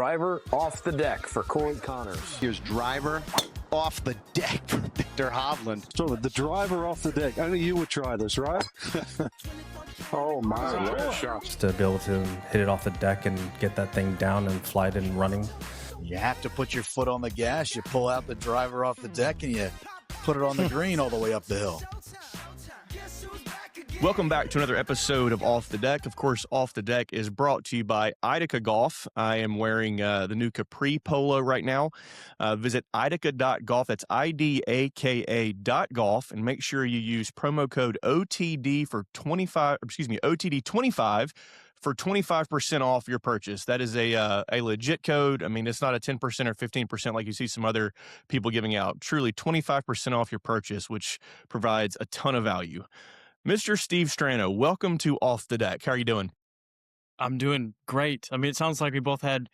driver off the deck for Corey Connors. Here's driver off the deck for Victor Hovland. So the driver off the deck. I know you would try this, right? Oh my, what a shot. Just to be able to hit it off the deck and get that thing down and fly it in running. You have to put your foot on the gas. You pull out the driver off the deck and you put it on the green all the way up the hill. Welcome back to another episode of Off the Deck. Of course, Off the Deck is brought to you by Idika Golf. I am wearing the new Capri Polo right now. Visit idika.golf. That's IDAKA.golf, and make sure you use promo code OTD for OTD25 for 25% off your purchase. That is a legit code. I mean, it's not a 10% or 15% like you see some other people giving out. Truly 25% off your purchase, which provides a ton of value. Mr. Steve Strano, welcome to Off the Deck. How are you doing? I'm doing great. I mean, it sounds like we both had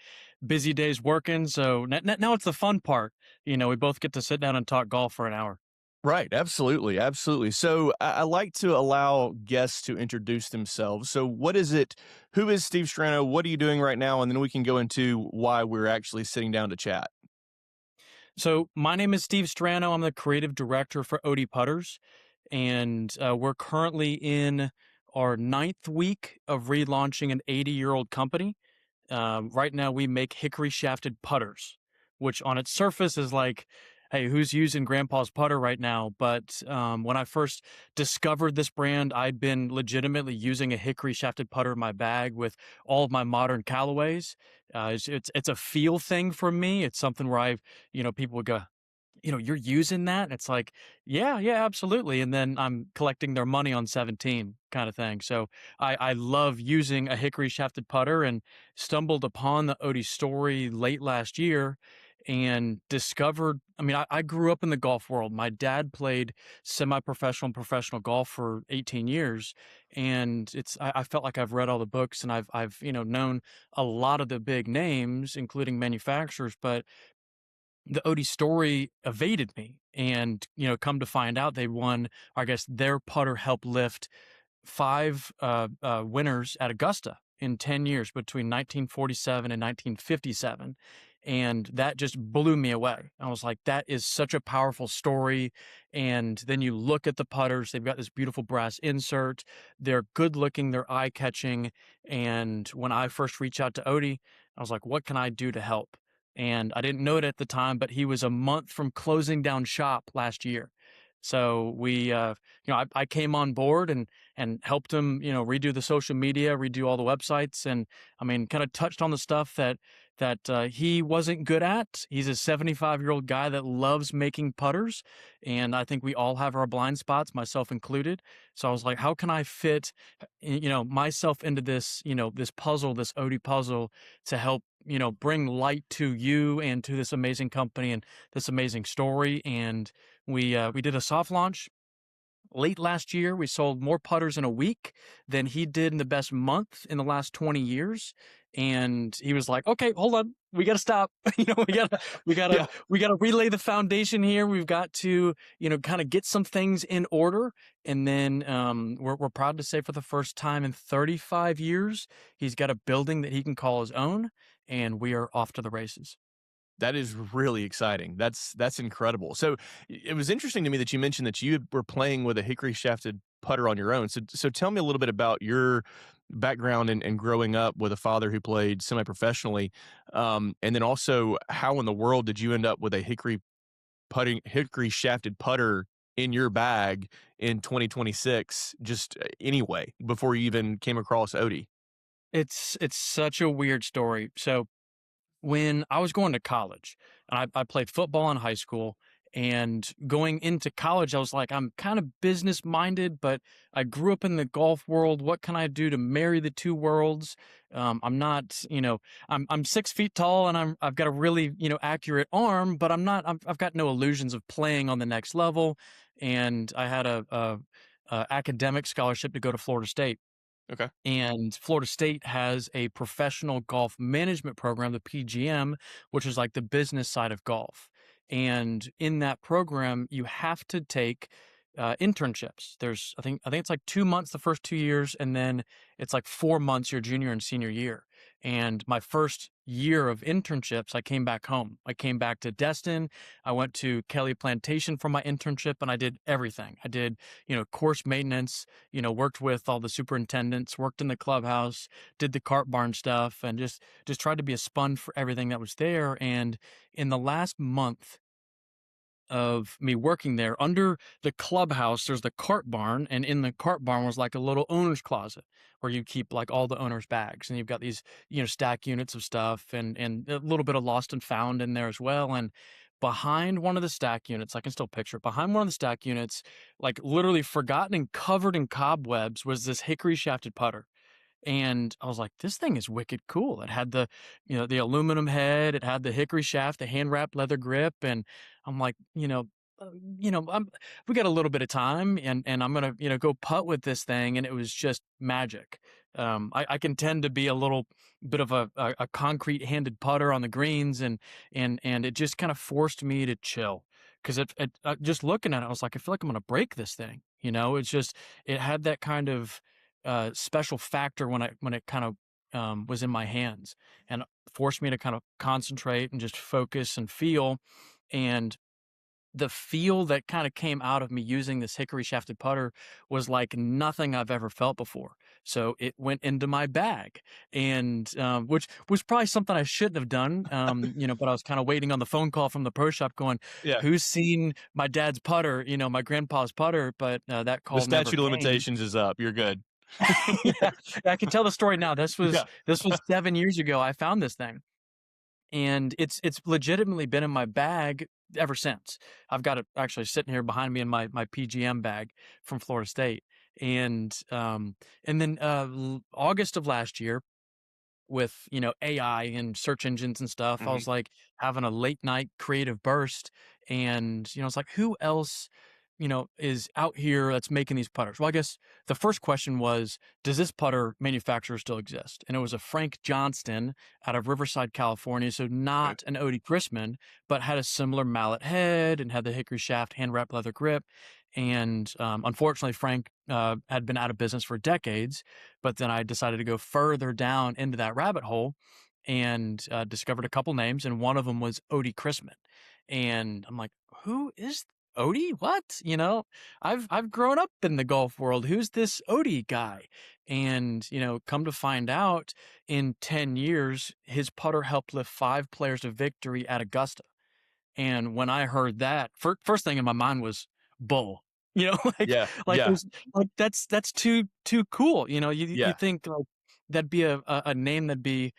busy days working, so now it's the fun part. You know, we both get to sit down and talk golf for an hour. Right. Absolutely. Absolutely. So I like to allow guests to introduce themselves. So what is it? Who is Steve Strano? What are you doing right now? And then we can go into why we're actually sitting down to chat. So my name is Steve Strano. I'm the creative director for Otey Putters. And we're currently in our 9th week of relaunching an 80-year-old company. Right now, we make hickory-shafted putters, which on its surface is like, hey, who's using Grandpa's putter right now? But when I first discovered this brand, I'd been legitimately using a hickory-shafted putter in my bag with all of my modern Callaways. It's a feel thing for me. It's something where people would go, you're using that? And it's like, yeah, absolutely. And then I'm collecting their money on 17 kind of thing. So I love using a hickory shafted putter and stumbled upon the Otey story late last year and discovered, I grew up in the golf world. My dad played semi-professional and professional golf for 18 years. And I felt like I've read all the books and I've known a lot of the big names, including manufacturers, but the Otey story evaded me, and come to find out they won. I guess their putter helped lift 5 winners at Augusta in 10 years between 1947 and 1957, and that just blew me away. I was like, that is such a powerful story. And then you look at the putters; they've got this beautiful brass insert. They're good looking, they're eye catching. And when I first reached out to Otey, I was like, what can I do to help? And I didn't know it at the time, but he was a month from closing down shop last year. So we, I came on board and helped him, redo the social media, redo all the websites, and kind of touched on the stuff that he wasn't good at. He's a 75-year-old guy that loves making putters, and I think we all have our blind spots, myself included. So I was like, how can I fit, myself into this, this puzzle, this Otey puzzle, to help, bring light to you and to this amazing company and this amazing story. And we did a soft launch late last year. We sold more putters in a week than he did in the best month in the last 20 years. And he was like, okay, hold on. We got to stop. we got to relay the foundation here. We've got to, kind of get some things in order. And then we're proud to say for the first time in 35 years, he's got a building that he can call his own, and we are off to the races. That is really exciting. That's incredible. So it was interesting to me that you mentioned that you were playing with a hickory shafted putter on your own. So tell me a little bit about your background and growing up with a father who played semi-professionally. And then also, how in the world did you end up with a hickory shafted putter in your bag in 2026, just anyway, before you even came across Otey? It's such a weird story. So when I was going to college, and I played football in high school, and going into college, I was like, I'm kind of business minded, but I grew up in the golf world. What can I do to marry the two worlds? I'm not, I'm 6 feet tall and I've got a really, accurate arm, but I've got no illusions of playing on the next level. And I had a academic scholarship to go to Florida State. Okay. And Florida State has a professional golf management program, the PGM, which is like the business side of golf. And in that program, you have to take internships. I think it's like 2 months the first 2 years, and then it's like 4 months your junior and senior year. And my first year of internships, I came back home. I came back to Destin. I went to Kelly Plantation for my internship, and I did everything. I did, course maintenance, worked with all the superintendents, worked in the clubhouse, did the cart barn stuff, and just tried to be a sponge for everything that was there. And in the last month of me working there, under the clubhouse, there's the cart barn, and in the cart barn was like a little owner's closet where you keep like all the owner's bags, and you've got these, stack units of stuff and a little bit of lost and found in there as well. And behind one of the stack units, I can still picture it, behind one of the stack units, like literally forgotten and covered in cobwebs, was this hickory shafted putter. And I was like, this thing is wicked cool. It had the, the aluminum head, it had the hickory shaft, the hand wrapped leather grip. And I'm like, we got a little bit of time, and I'm going to, go putt with this thing. And it was just magic. I can tend to be a little bit of a concrete handed putter on the greens, and it just kind of forced me to chill. Cause just looking at it, I was like, I feel like I'm going to break this thing. It's just, it had that kind of, special factor when it kind of was in my hands, and forced me to kind of concentrate and just focus and feel. And the feel that kind of came out of me using this hickory shafted putter was like nothing I've ever felt before. So it went into my bag, and which was probably something I shouldn't have done, but I was kind of waiting on the phone call from the pro shop going, Yeah. who's seen my dad's putter, my grandpa's putter, but that call The statute never of came. limitations is up. You're good. Yeah, I can tell the story now. This was 7 years ago. I found this thing, and it's legitimately been in my bag ever since. I've got it actually sitting here behind me in my PGM bag from Florida State. And then August of last year, with AI and search engines and stuff, I was like having a late night creative burst, and it's like, who else is out here that's making these putters? Well, I guess the first question was, does this putter manufacturer still exist? And it was a Frank Johnston out of Riverside, California. So not an Otey Crisman, but had a similar mallet head and had the hickory shaft hand wrapped leather grip. And unfortunately, Frank had been out of business for decades. But then I decided to go further down into that rabbit hole, and discovered a couple names, and one of them was Otey Crisman. And I'm like, who is Otey? What? I've grown up in the golf world. Who's this Otey guy? And, come to find out, in 10 years, his putter helped lift 5 players to victory at Augusta. And when I heard that, first thing in my mind was bull. That's too cool. You think like that'd be a name that'd be,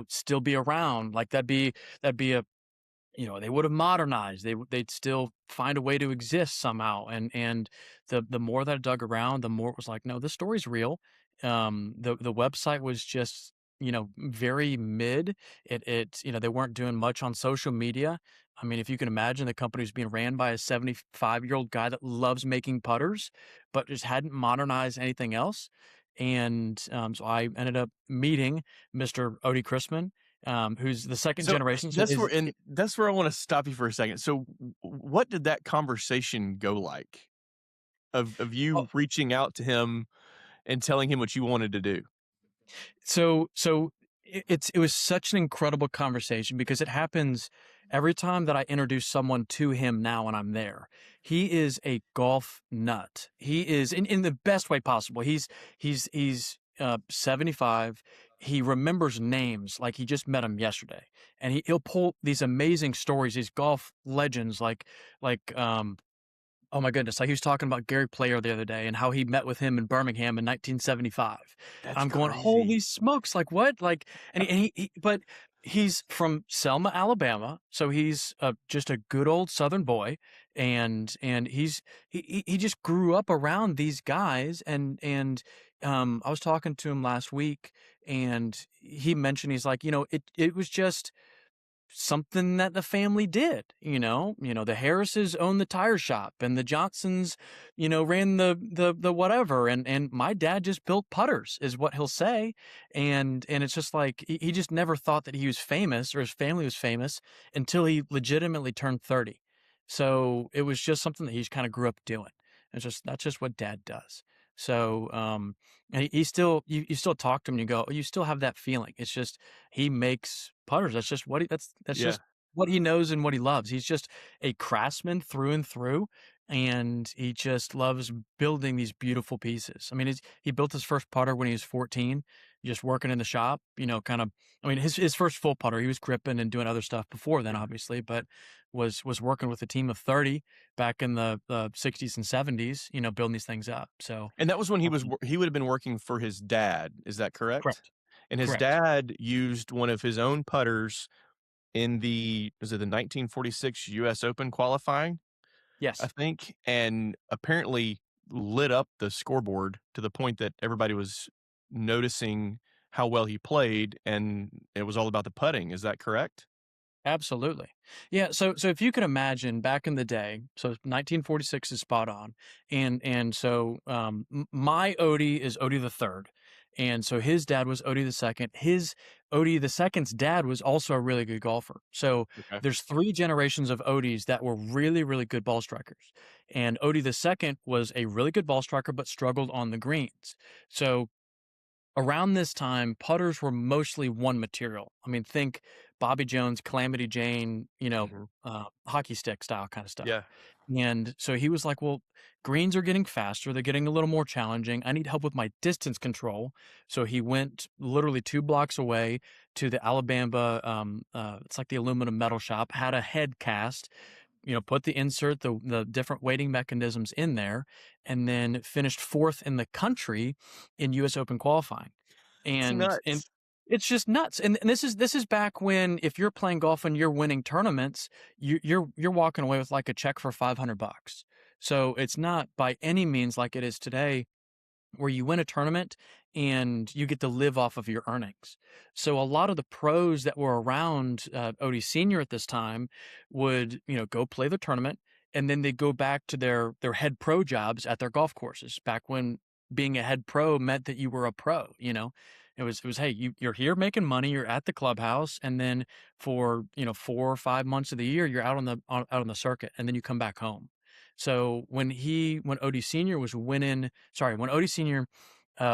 still be around. Like that'd be a, they would have modernized. They'd still find a way to exist somehow. And the more that I dug around, the more it was like, no, this story's real. The website was just, very mid. They weren't doing much on social media. I mean, if you can imagine, the company was being ran by a 75-year-old guy that loves making putters, but just hadn't modernized anything else. And so I ended up meeting Mr. Otey Crisman, who's the second generation. So that's where I want to stop you for a second. So what did that conversation go like of you reaching out to him and telling him what you wanted to do? So it was such an incredible conversation, because it happens every time that I introduce someone to him now when I'm there. He is a golf nut. He is in the best way possible. He's 75. He remembers names like he just met him yesterday, and he'll pull these amazing stories, these golf legends, like oh my goodness, like he was talking about Gary Player the other day and how he met with him in Birmingham in 1975. I'm going, holy smokes, like what? Like, and but he's from Selma, Alabama, so he's just a good old Southern boy, and he just grew up around these guys, and I was talking to him last week, and he mentioned, he's like, it was just something that the family did. The Harrises owned the tire shop, and the Johnsons, ran the whatever, and my dad just built putters, is what he'll say. And it's just like, he just never thought that he was famous or his family was famous until he legitimately turned 30. So it was just something that he kind of grew up doing. That's just what dad does. So, and he still, you still talk to him and you go, "Oh, you still have that feeling." It's just, he makes putters. That's just what that's Yeah. just what he knows and what he loves. He's just a craftsman through and through. And he just loves building these beautiful pieces. I mean, he built his first putter when he was 14, just working in the shop, kind of, I mean, his first full putter, he was gripping and doing other stuff before then, obviously, but was working with a team of 30 back in the 60s and 70s, building these things up. So, And that was when um, he would have been working for his dad. Is that correct? correct, And his correct. dad used one of his own putters in the 1946 US Open qualifying, I Yes. think, and apparently lit up the scoreboard to the point that everybody was noticing how well he played, and it was all about the putting. Is that correct? Absolutely. Yeah, so if you can imagine back in the day, so 1946 is spot on. And so my Odie is Odie the third. And so his dad was Odie the second. His Odie the second's dad was also a really good golfer. So Okay. there's three generations of Odies that were really, really good ball strikers. And Odie the second was a really good ball striker, but struggled on the greens. So around this time, putters were mostly one material. I mean, think Bobby Jones, Calamity Jane, Mhm. hockey stick style kind of stuff. Yeah. And so he was like, well, greens are getting faster. They're getting a little more challenging. I need help with my distance control. So he went literally 2 blocks away to the Alabama, it's like the aluminum metal shop, had a head cast, put the insert, the different weighting mechanisms in there, and then finished fourth in the country in US Open qualifying. It's And nuts. it's just nuts. And this is back when, if you're playing golf and you're winning tournaments, you're walking away with like a check for $500. So it's not by any means like it is today, where you win a tournament and you get to live off of your earnings. So a lot of the pros that were around Odie Senior at this time would, go play the tournament, and then they go back to their head pro jobs at their golf courses. Back when being a head pro meant that you were a pro. It was hey, you're here making money, you're at the clubhouse, and then for 4 or 5 months of the year you're out on the circuit, and then you come back home. So when Odie Senior was winning, sorry, when Odie Senior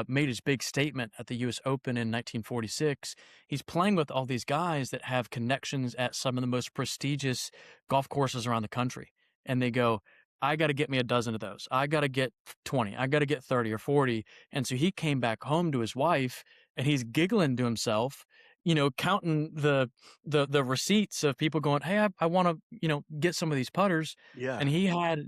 made his big statement at the U.S. Open in 1946, he's playing with all these guys that have connections at some of the most prestigious golf courses around the country, and they go, "I got to get me a dozen of those. I got to get 20. I got to get 30 or 40." And so he came back home to his wife, and he's giggling to himself, counting the receipts of people going, "Hey, I want to get some of these putters." Yeah. And he had,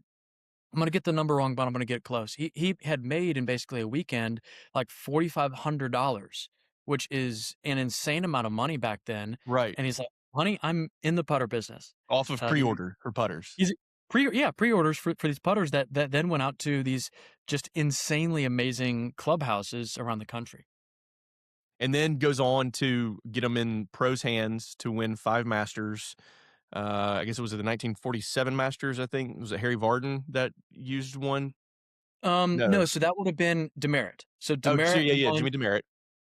I'm gonna get the number wrong, but I'm gonna get close. He had made in basically a weekend like $4,500, which is an insane amount of money back then. Right. And he's like, "Honey, I'm in the putter business." Off of He pre-order for putters. he's pre-orders for these putters that then went out to these just insanely amazing clubhouses around the country. And then goes on to get them in pros' hands to win 5 Masters. I guess it was the 1947 Masters, I think. Was it Harry Vardon that used one? No, No. so that would have been Demerit. So Oh, so Demerit yeah, won. Jimmy Demaret.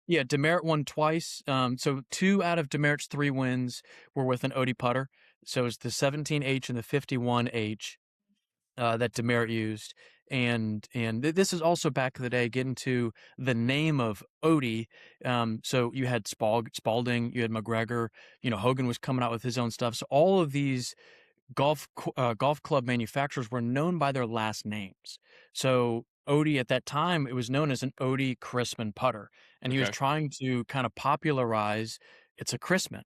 Yeah, Demerit won twice. So 2 out of Demerit's 3 wins were with an Odie putter. So it's the 17H and the 51H that Demerit used. And this is also back in the day, getting to the name of Odie. So you had Spalding, you had McGregor, Hogan was coming out with his own stuff. So all of these golf club manufacturers were known by their last names. So Odie at that time, it was known as an Odey Crisman putter, and he was Okay. trying to kind of popularize, it's a Crisman.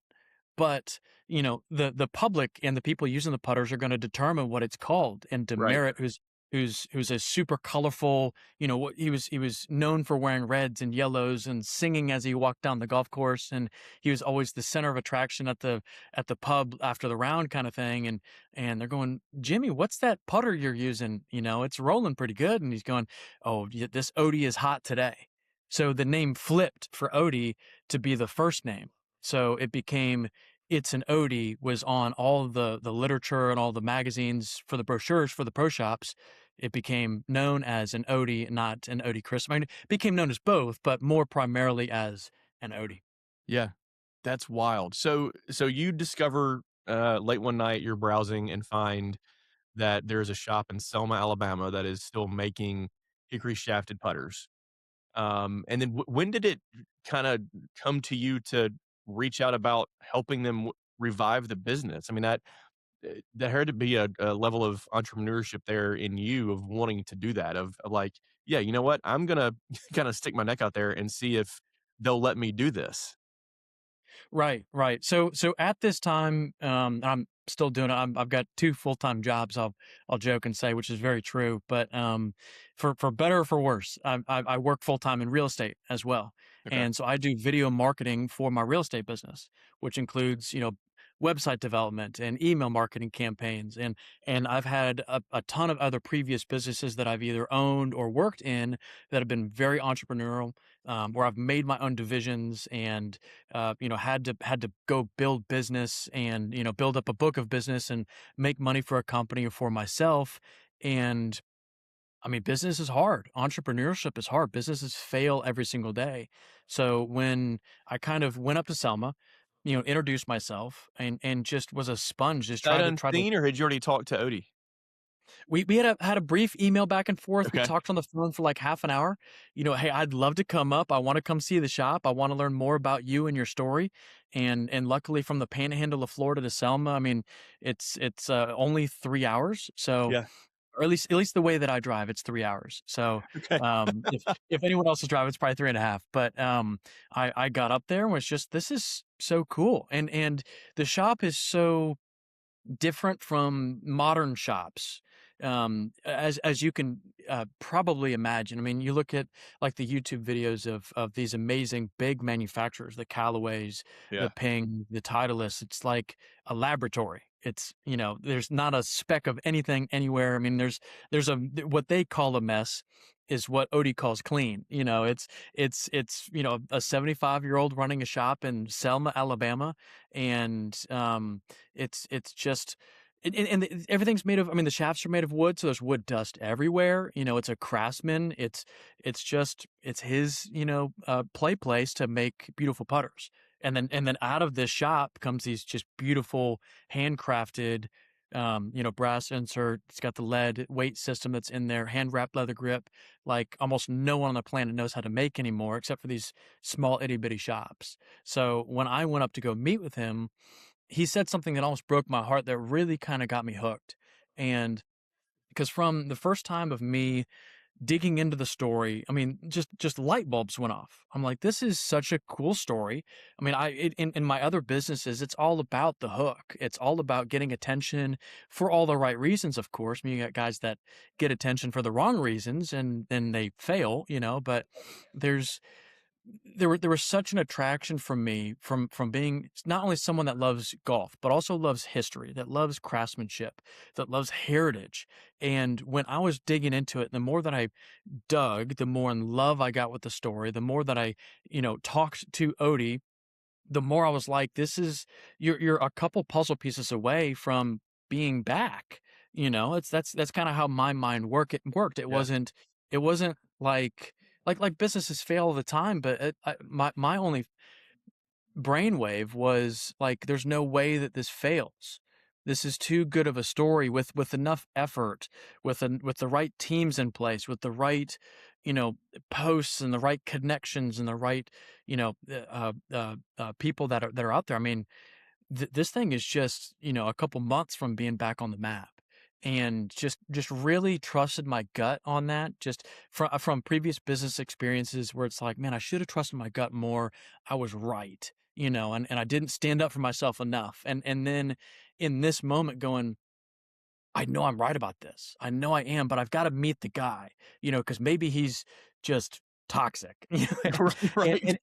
But the public and the people using the putters are going to determine what it's called. And Right. Demerit, who's a super colorful, what he was known for wearing reds and yellows and singing as he walked down the golf course, and he was always the center of attraction at the pub after the round kind of thing. And they're going, "Jimmy, what's that putter you're using? It's rolling pretty good." And he's going, "Oh, this Odie is hot today." So the name flipped for Odie to be the first name. So it became, it's an Odie, was on all the literature and all the magazines for the brochures for the pro shops. It became known as an Odie, not an Odie Chris. I mean, it became known as both, but more primarily as an Odie. Yeah. That's wild. So you discover late one night, you're browsing and find that there's a shop in Selma, Alabama that is still making hickory shafted putters. And then when did it kind of come to you to reach out about helping them revive the business? I mean, that had to be a level of entrepreneurship there in you of wanting to do that, of like, yeah, you know what? I'm gonna kind of stick my neck out there and see if they'll let me do this. Right, right. So at this time, I'm still doing it. I've got two full-time jobs. I'll joke and say, which is very true. But for better or for worse, I work full-time in real estate as well, Okay. and so I do video marketing for my real estate business, which includes website development and email marketing campaigns, and I've had a ton of other previous businesses that I've either owned or worked in that have been very entrepreneurial, where I've made my own divisions and had to go build business and build up a book of business and make money for a company or for myself. And I mean, business is hard. Entrepreneurship is hard. Businesses fail every single day. So when I kind of went up to Selma, introduced myself and just was a sponge, just That tried to. unseen, or had you already talked to Odie? We had a brief email back and forth. We Okay. talked on the phone for like half an hour. Hey, I'd love to come up. I want to come see the shop. I want to learn more about you and your story. And luckily, from the Panhandle of Florida to Selma, I mean, it's only 3 hours. So, Yeah. or at least the way that I drive, it's 3 hours. So, Okay. if anyone else is driving, it's probably 3.5. But I got up there and was just, this is so cool. And the shop is so different from modern shops, as you can probably imagine. I mean, you look at like the YouTube videos of these amazing big manufacturers, the Callaways, Yeah. the Ping, the Titleists. It's like a laboratory. It's there's not a speck of anything anywhere. I mean, there's what they call a mess is what Odie calls clean. It's a 75-year-old running a shop in Selma, Alabama, and it's just. Everything's made of. I mean, the shafts are made of wood, so there's wood dust everywhere. It's a Craftsman. It's his play place to make beautiful putters, and then out of this shop comes these just beautiful handcrafted, brass insert. It's got the lead weight system that's in there, hand wrapped leather grip, like almost no one on the planet knows how to make anymore, except for these small itty bitty shops. So when I went up to go meet with him, he said something that almost broke my heart that really kind of got me hooked. And because from the first time of me digging into the story, I mean, just light bulbs went off. I'm like, this is such a cool story. I mean, in my other businesses, it's all about the hook. It's all about getting attention for all the right reasons, of course. I mean, you got guys that get attention for the wrong reasons and then they fail, but there was such an attraction from me from being not only someone that loves golf, but also loves history, that loves craftsmanship, that loves heritage. And when I was digging into it, the more that I dug, the more in love I got with the story, the more that I, talked to Odie, the more I was like, this is, you're a couple puzzle pieces away from being back. That's kind of how my mind worked. It Yeah. wasn't like businesses fail all the time, but my only brainwave was like, there's no way that this fails. This is too good of a story with enough effort, with the right teams in place, with the right, posts and the right connections and the right, people that are out there. I mean, this thing is just a couple months from being back on the map, and just really trusted my gut on that, just from previous business experiences where it's like, man, I should have trusted my gut more. I was right, and I didn't stand up for myself enough, and then in this moment going, I know I'm right about this. I know I am, but I've got to meet the guy, because maybe he's just toxic. Right.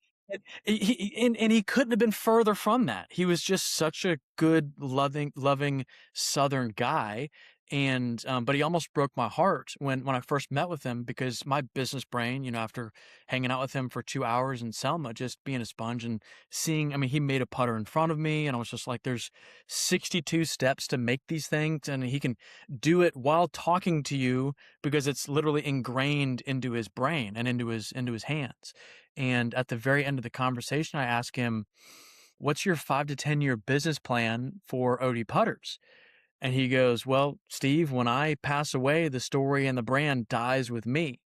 And he couldn't have been further from that. He was just such a good, loving Southern guy. And but he almost broke my heart when I first met with him, because my business brain, after hanging out with him for 2 hours in Selma, just being a sponge and seeing, I mean, he made a putter in front of me, and I was just like, there's 62 steps to make these things, and he can do it while talking to you because it's literally ingrained into his brain and into his hands. And at the very end of the conversation, I asked him, what's your 5 to 10 year business plan for Otey Putters? And he goes, well, Steve, when I pass away, the story and the brand dies with me.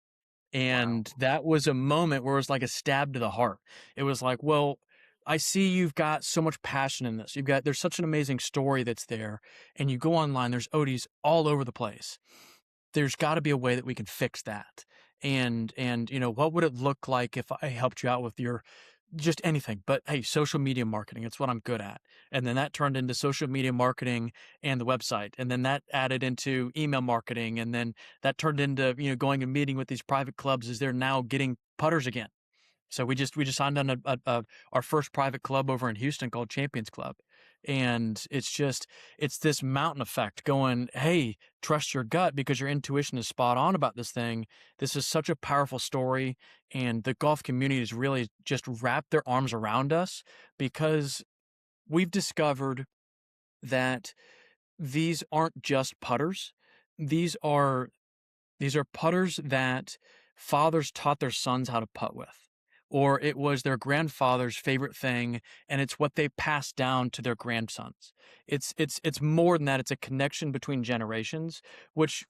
And that was a moment where it was like a stab to the heart. It was like, well, I see you've got so much passion in this. There's such an amazing story that's there. And you go online, there's Oteys all over the place. There's got to be a way that we can fix that. And what would it look like if I helped you out with your just anything, but hey, social media marketing, it's what I'm good at. And then that turned into social media marketing and the website. And then that added into email marketing. And then that turned into, going and meeting with these private clubs as they're now getting putters again. So we just signed on our first private club over in Houston called Champions Club. And it's this mountain effect going, hey, trust your gut because your intuition is spot on about this thing. This is such a powerful story. And the golf community has really just wrapped their arms around us because we've discovered that these aren't just putters. These are putters that fathers taught their sons how to putt with, or it was their grandfather's favorite thing, and it's what they passed down to their grandsons. It's more than that. It's a connection between generations, which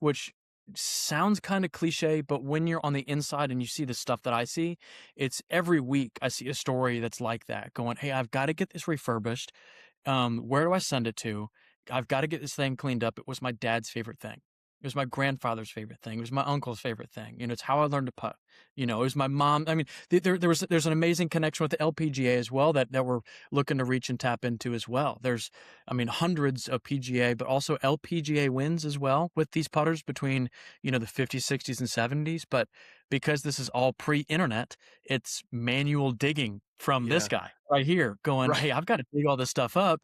sounds kind of cliche, but when you're on the inside and you see the stuff that I see, it's every week I see a story that's like that going, hey, I've got to get this refurbished. Where do I send it to? I've got to get this thing cleaned up. It was my dad's favorite thing. It was my grandfather's favorite thing. It was my uncle's favorite thing. It's how I learned to putt. It was my mom. I mean, there's an amazing connection with the LPGA as well that we're looking to reach and tap into as well. There's, hundreds of PGA, but also LPGA wins as well with these putters between, the 50s, 60s, and 70s. But because this is all pre-internet, it's manual digging from this guy right here going, hey, I've got to dig all this stuff up.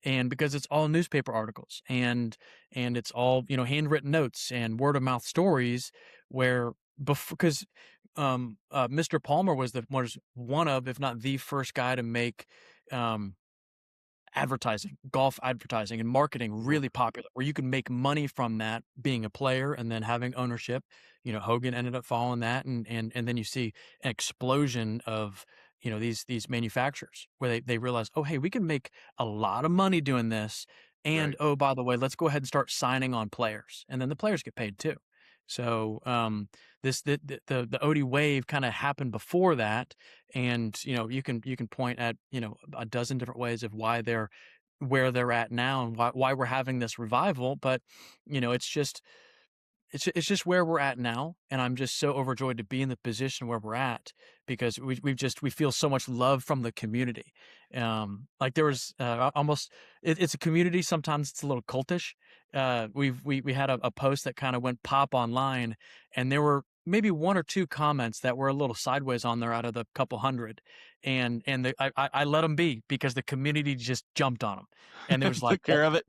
And because it's all newspaper articles and it's all, handwritten notes and word of mouth stories where because Mr. Palmer was one of, if not the first guy to make advertising, golf advertising and marketing really popular, where you can make money from that being a player and then having ownership. Hogan ended up following that, and then you see an explosion of these manufacturers where they realize, oh, hey, we can make a lot of money doing this, and oh, by the way, let's go ahead and start signing on players, and then the players get paid too. So the Otey wave kind of happened before that, and you can point at a dozen different ways of why they're where they're at now and why we're having this revival, but it's just where we're at now, and I'm just so overjoyed to be in the position where we're at because we feel so much love from the community. Like there was it's a community. Sometimes it's a little cultish. We had a post that kind of went pop online, and there were maybe one or two comments that were a little sideways on there out of the couple hundred, and I let them be because the community just jumped on them, and it was like took care of it.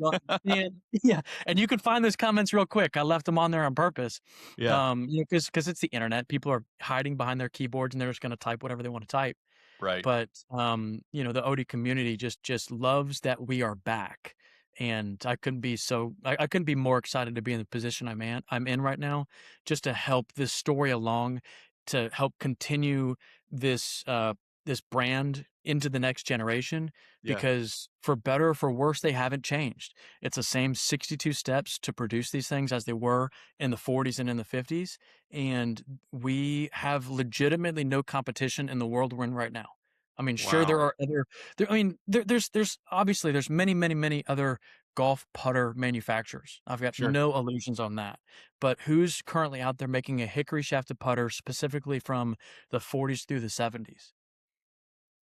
yeah, and you can find those comments real quick. I left them on there on purpose, because it's the internet. People are hiding behind their keyboards and they're just going to type whatever they want to type. Right. But the Otey community just loves that we are back. And I couldn't be more excited to be in the position I'm in right now, just to help this story along, to help continue this brand into the next generation, because for better or for worse, they haven't changed. It's the same 62 steps to produce these things as they were in the 40s and in the 50s. And we have legitimately no competition in the world we're in right now. Sure, there are other. There's obviously there's many other golf putter manufacturers. I've got no illusions on that. But who's currently out there making a hickory shafted putter specifically from the 40s through the 70s?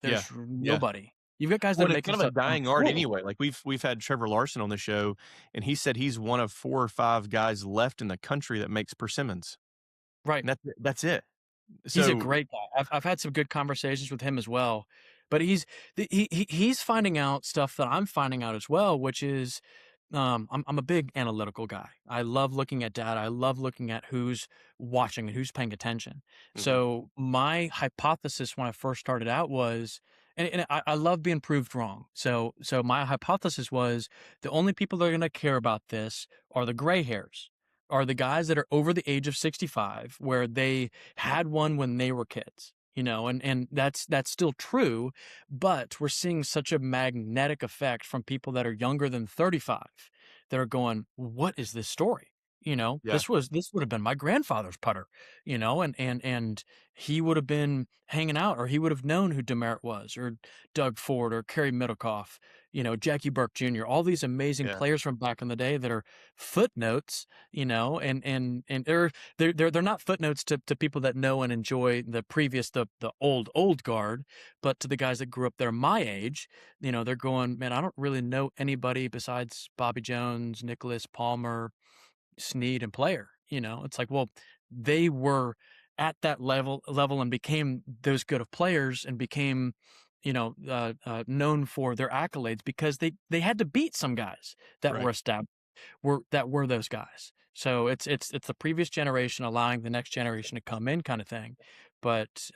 There's nobody. You've got guys that are making kind of a dying art anyway. Like we've had Trevor Larson on the show, and he said he's one of 4 or 5 guys left in the country that makes persimmons. Right. And that's it. He's a great guy. I've had some good conversations with him as well, but he's finding out stuff that I'm finding out as well, which is I'm a big analytical guy. I love looking at data. I love looking at who's watching and who's paying attention. Mm-hmm. So my hypothesis when I first started out was, and I love being proved wrong. So my hypothesis was the only people that are going to care about this are the gray hairs, are the guys that are over the age of 65, where they had one when they were kids, and that's still true, but we're seeing such a magnetic effect from people that are younger than 35 that are going, what is this story? Yeah. This would have been my grandfather's putter, and he would have been hanging out, or he would have known who Demerit was, or Doug Ford, or Kerry Middlecoff, Jackie Burke Jr., all these amazing Yeah. players from back in the day that are footnotes, and they're not footnotes to people that know and enjoy the old guard, but to the guys that grew up there my age, they're going, man, I don't really know anybody besides Bobby Jones, Nicholas Palmer, Snead, and Player. It's like, well, they were at that level and became those good of players, and became known for their accolades because they had to beat some guys that Right. were established, were those guys. So it's the previous generation allowing the next generation to come in, kind of thing. But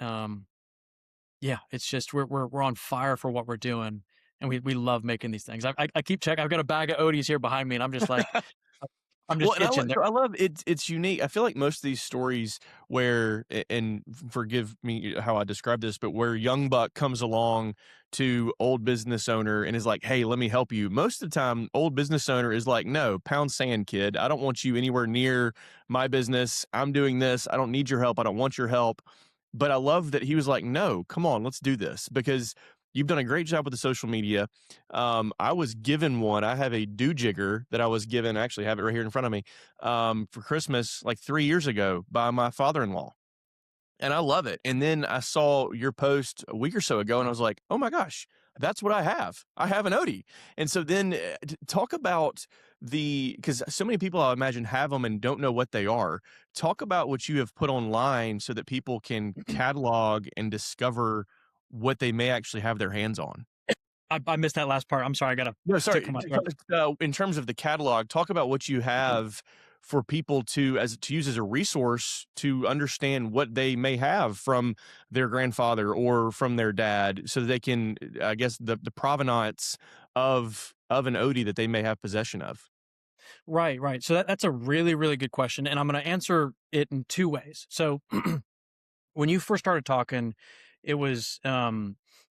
yeah, it's just we're on fire for what we're doing, and we love making these things. I keep checking. I've got a bag of Odeys here behind me, and I'm just like, I'm Well, just and itching. I love it's unique. I feel like most of these stories where, and forgive me how I describe this, but where young buck comes along to old business owner and is like, "Hey, let me help you." Most of the time, old business owner is like, "No, pound sand, kid. I don't want you anywhere near my business. I'm doing this. I don't need your help. I don't want your help." But I love that he was like, "No, come on, let's do this," because you've done a great job with the social media. I was given one. I have a dew jigger that I was given. I actually have it right here in front of me, for Christmas like 3 years ago by my father-in-law, and I love it. And then I saw your post a week or so ago, and I was like, "Oh my gosh, that's what I have. I have an Odie." And so then, talk about because so many people I imagine have them and don't know what they are. Talk about what you have put online so that people can catalog and discover what they may actually have their hands on. I missed that last part. I'm sorry. I got No, a tick sorry. in my throat. In terms of the catalog, talk about what you have for people to use as a resource to understand what they may have from their grandfather or from their dad, so that they can, I guess, the provenance of an Odie that they may have possession of. Right, right. So that's a really, really good question, and I'm going to answer it in two ways. So when you first started talking, it was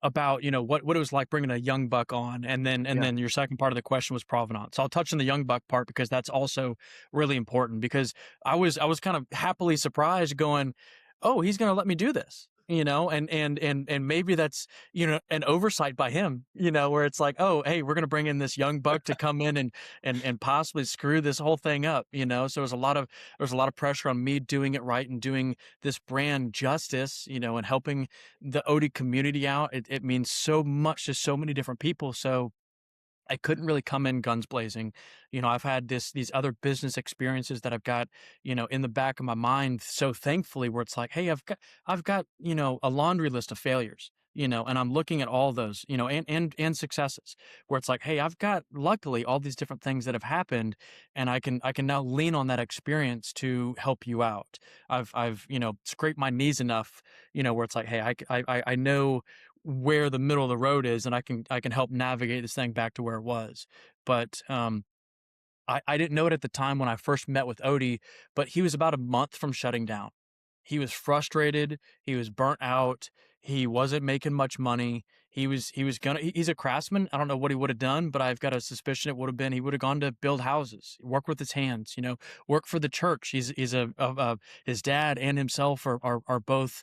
about what it was like bringing a young buck on, and Yeah. then your second part of the question was provenance. I'll touch on the young buck part because that's also really important, because I was kind of happily surprised, going, oh, he's going to let me do this. And maybe that's an oversight by him, where it's like, oh, hey, we're going to bring in this young buck to come in and possibly screw this whole thing up. So there's a lot of pressure on me doing it right and doing this brand justice, and helping the Odie community out. It means so much to so many different people. So I couldn't really come in guns blazing. I've had these other business experiences that I've got, in the back of my mind. So thankfully, where it's like, hey, I've got, a laundry list of failures, and I'm looking at all those, and successes, where it's like, hey, I've got, luckily, all these different things that have happened, and I can now lean on that experience to help you out. I've scraped my knees enough, where it's like, hey, I know where the middle of the road is, and I can help navigate this thing back to where it was. But I didn't know it at the time when I first met with Odie, but he was about a month from shutting down. He was frustrated. He was burnt out. He wasn't making much money. He's a craftsman. I don't know what he would have done, but I've got a suspicion it would have been, he would have gone to build houses, work with his hands, work for the church. He's his dad and himself are both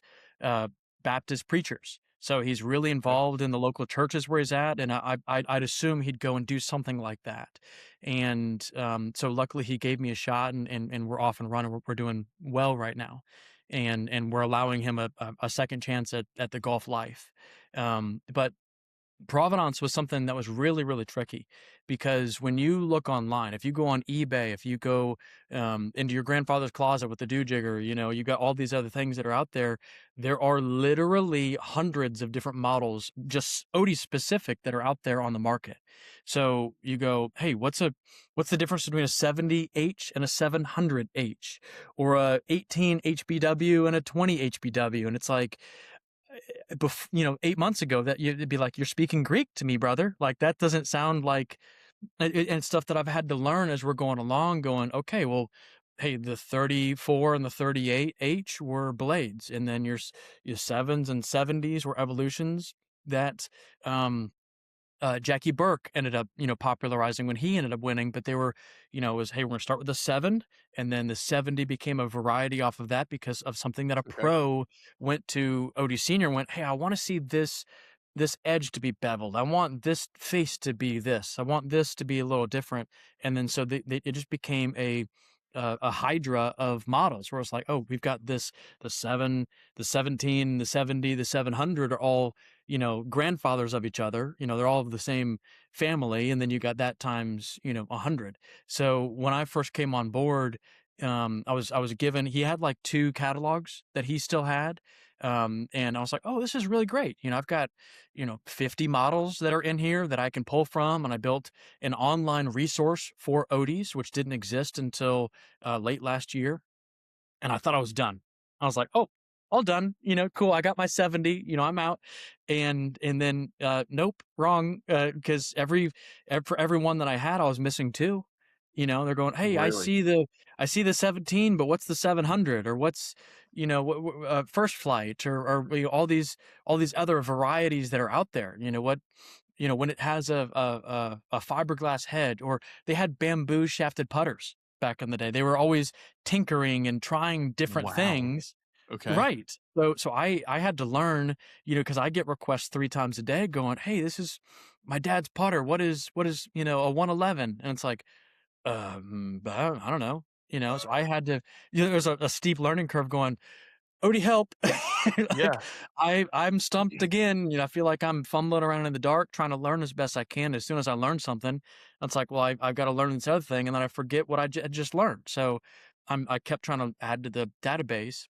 Baptist preachers. So he's really involved in the local churches where he's at, and I'd assume he'd go and do something like that. And so luckily he gave me a shot, and we're off and running. We're doing well right now, and we're allowing him a second chance at the golf life. But provenance was something that was really, really tricky, because when you look online, if you go on eBay, if you go into your grandfather's closet with the dew jigger, you got all these other things that are out there. There are literally hundreds of different models, just Odie specific, that are out there on the market. So you go, hey, what's the difference between a 70H and a 700H, or a 18 HBW and a 20 HBW? And it's like, 8 months ago, that it'd be like, you're speaking Greek to me, brother. Like, that doesn't sound like, and stuff that I've had to learn as we're going along, going, okay, well, hey, the 34 and the 38H were blades, and then your 7s and 70s were evolutions that Jackie Burke ended up, popularizing when he ended up winning. But they were, it was, hey, we're going to start with the 7, and then the 70 became a variety off of that because of something that a pro went to Otey Senior and went, hey, I want to see this edge to be beveled. I want this face to be this. I want this to be a little different. And then so it just became a hydra of models where it's like, oh, we've got the 7, the 17, the 70, the 700 are all, grandfathers of each other. They're all of the same family. And then you got that times, 100. So when I first came on board, I was given, he had like 2 catalogs that he still had. And I was like, oh, this is really great. I've got, 50 models that are in here that I can pull from. And I built an online resource for Oteys, which didn't exist until late last year. And I thought I was done. I was like, oh, all done. Cool. I got my 70, I'm out. And then, nope, wrong. Cause for every one that I had, I was missing 2. They're going, hey, Really? I see the 17, but what's the 700 or what's, first flight or all these other varieties that are out there. When it has a fiberglass head, or they had bamboo shafted putters back in the day. They were always tinkering and trying different things. Okay. Right. So I had to learn, because I get requests 3 times a day going, hey, this is my dad's putter. What is a 111? And it's like, I don't know, so I had to, there's a steep learning curve going, Odie, help. Yeah. I'm stumped again. I feel like I'm fumbling around in the dark, trying to learn as best I can. As soon as I learn something, it's like, well, I've got to learn this other thing. And then I forget what I just learned. So I kept trying to add to the database,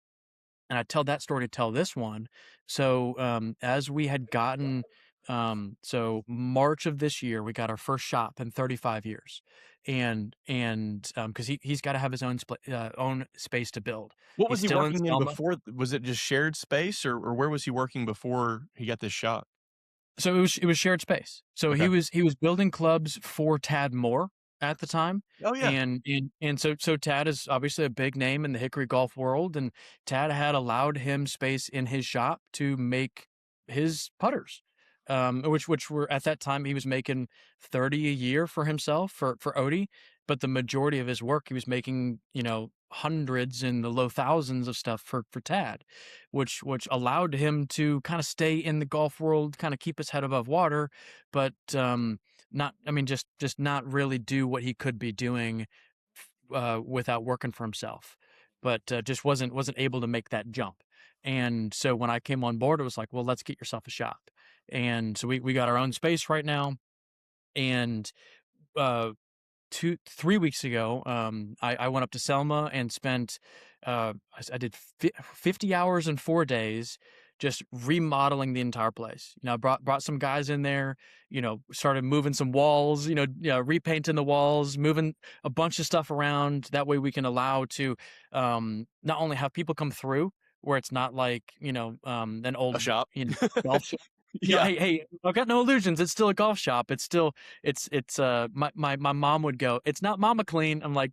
and I tell that story to tell this one. So as we had gotten, so March of this year, we got our first shop in 35 years. And because he's got to have his own own space to build. What was He's he still working in Selma. before? Was it just shared space, or where was he working before he got this shop? So it was shared space. So Okay. he was building clubs for Tad Moore at the time. Oh, yeah. And so Tad is obviously a big name in the Hickory golf world, and Tad had allowed him space in his shop to make his putters. Which were, at that time, he was making 30 a year for himself for Odie, but the majority of his work he was making, hundreds in the low thousands of stuff for Tad, which allowed him to kind of stay in the golf world, kind of keep his head above water, but just not really do what he could be doing without working for himself, but just wasn't able to make that jump. And so when I came on board, it was like, well, let's get yourself a shop. And so we got our own space right now. And 3 weeks ago, I went up to Selma and spent, I did 50 hours in 4 days, just remodeling the entire place. I brought some guys in there, started moving some walls, repainting the walls, moving a bunch of stuff around. That way we can allow to not only have people come through, where it's not like, an old shop. Golf shop. Hey, I've got no illusions. It's still a golf shop. It's still, my mom would go, it's not mama clean. I'm like,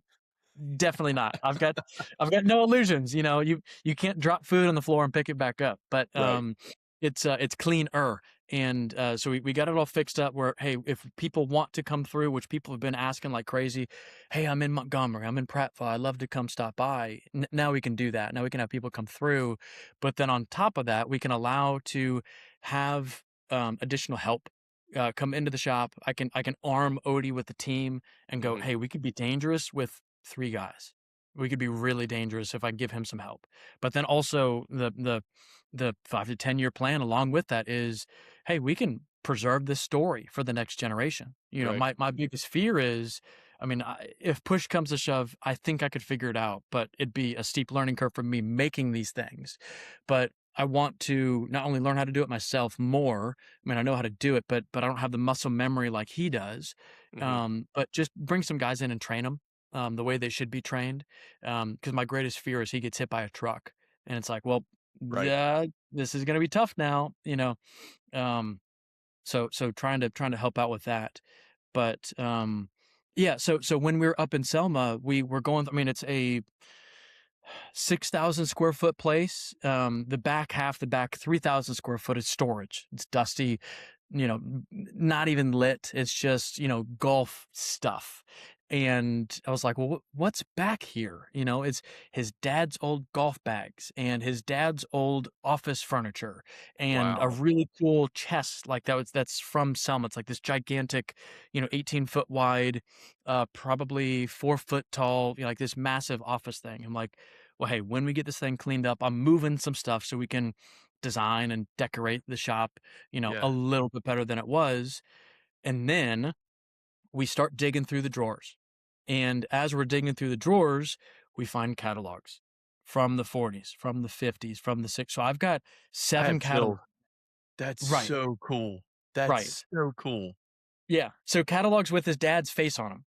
definitely not. I've got no illusions. You can't drop food on the floor and pick it back up, but it's cleaner. And so we got it all fixed up where, hey, if people want to come through, which people have been asking like crazy, hey, I'm in Montgomery, I'm in Prattville, I'd love to come stop by. Now we can do that. Now we can have people come through. But then on top of that, we can allow to have additional help come into the shop. I can arm Odie with the team and go, hey, we could be dangerous with 3 guys. We could be really dangerous if I give him some help. But then also the 5 to 10 year plan along with that is, hey, we can preserve this story for the next generation. My biggest fear is, if push comes to shove, I think I could figure it out, but it'd be a steep learning curve for me making these things. But I want to not only learn how to do it myself more. I know how to do it, but I don't have the muscle memory like he does. But just bring some guys in and train them the way they should be trained. Because my greatest fear is he gets hit by a truck, and it's like, well, yeah, this is going to be tough now, so trying to help out with that. But so when we were up in Selma, we were going, it's a 6,000 square foot place. The back 3,000 square foot is storage. It's dusty. not even lit. It's just, golf stuff. And I was like, well, what's back here? It's his dad's old golf bags and his dad's old office furniture and a Wow. really cool chest that's from Selma. It's like this gigantic, 18-foot wide, probably 4 foot tall, like this massive office thing. I'm like, well, hey, when we get this thing cleaned up, I'm moving some stuff so we can design and decorate the shop, Yeah. a little bit better than it was. And then we start digging through the drawers. And as we're digging through the drawers, we find catalogs from the 40s, from the 50s, from the 60s. So I've got I 7 have catalogs. chills. That's Right, so cool. right. That's so cool. Yeah. So catalogs with his dad's face on them.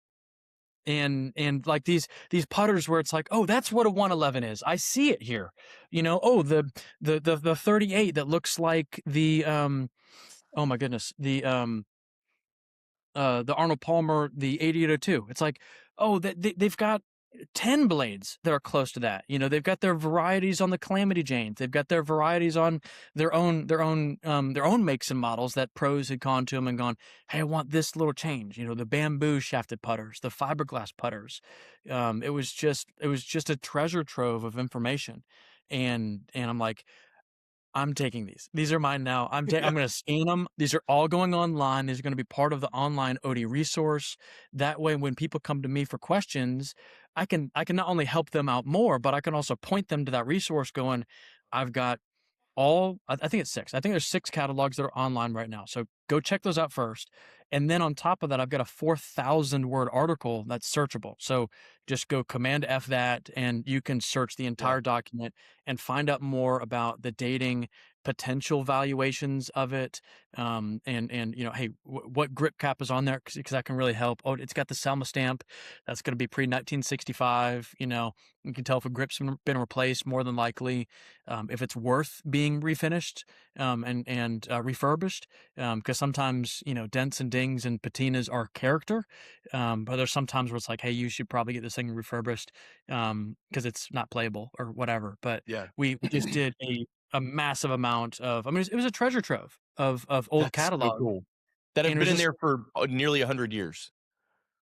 And like these putters where it's like, oh, that's what a 111 is. I see it here. Oh, the 38 that looks like the oh my goodness, the Arnold Palmer, the 8802. It's like, oh, they've got 10 blades that are close to that. They've got their varieties on the Calamity Janes. They've got their varieties on their own makes and models that pros had gone to them and gone, hey, I want this little change. The bamboo shafted putters, the fiberglass putters. It was just a treasure trove of information, and I'm like, I'm taking these. These are mine now. I'm going to scan them. These are all going online. These are going to be part of the online Otey resource. That way, when people come to me for questions, I can not only help them out more, but I can also point them to that resource going, I've got I think it's 6. I think there's 6 catalogs that are online right now. So go check those out first. And then on top of that, I've got a 4,000 word article that's searchable. So just go Command F that, and you can search the entire document and find out more about the dating potential valuations of it. And hey, what grip cap is on there? Because that can really help. Oh, it's got the Selma stamp. That's going to be pre-1965. You can tell if a grip's been replaced, more than likely. If it's worth being refinished and refurbished, because sometimes dents and dings and patinas are character, but there's sometimes where it's like, hey, you should probably get this thing refurbished because it's not playable or whatever. But Yeah. we just did a massive amount of. I mean, it was a treasure trove of old That's so catalog, cool. That have and it was been in just there for nearly 100 years.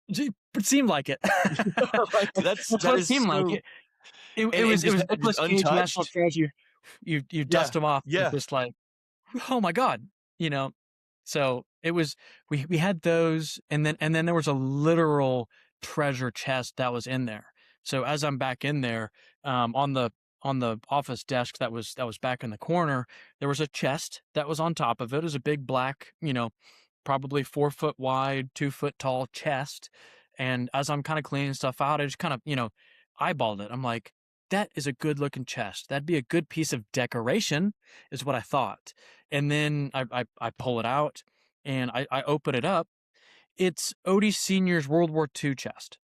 it seemed like it. Like, that What it is seemed like so. it. It And was just Nicolas Cage, National untouched. Treasure. You dust them off. Yeah. It's just like, oh my god, So it was we had those, and then there was a literal treasure chest that was in there. So as I'm back in there, on the office desk that was back in the corner, there was a chest that was on top of it. It was a big black, probably 4 foot wide, 2 foot tall chest. And as I'm kind of cleaning stuff out, I just kind of, eyeballed it. I'm like, that is a good looking chest. That'd be a good piece of decoration, is what I thought. And then I pull it out and I open it up. It's Odie Senior's World War II chest.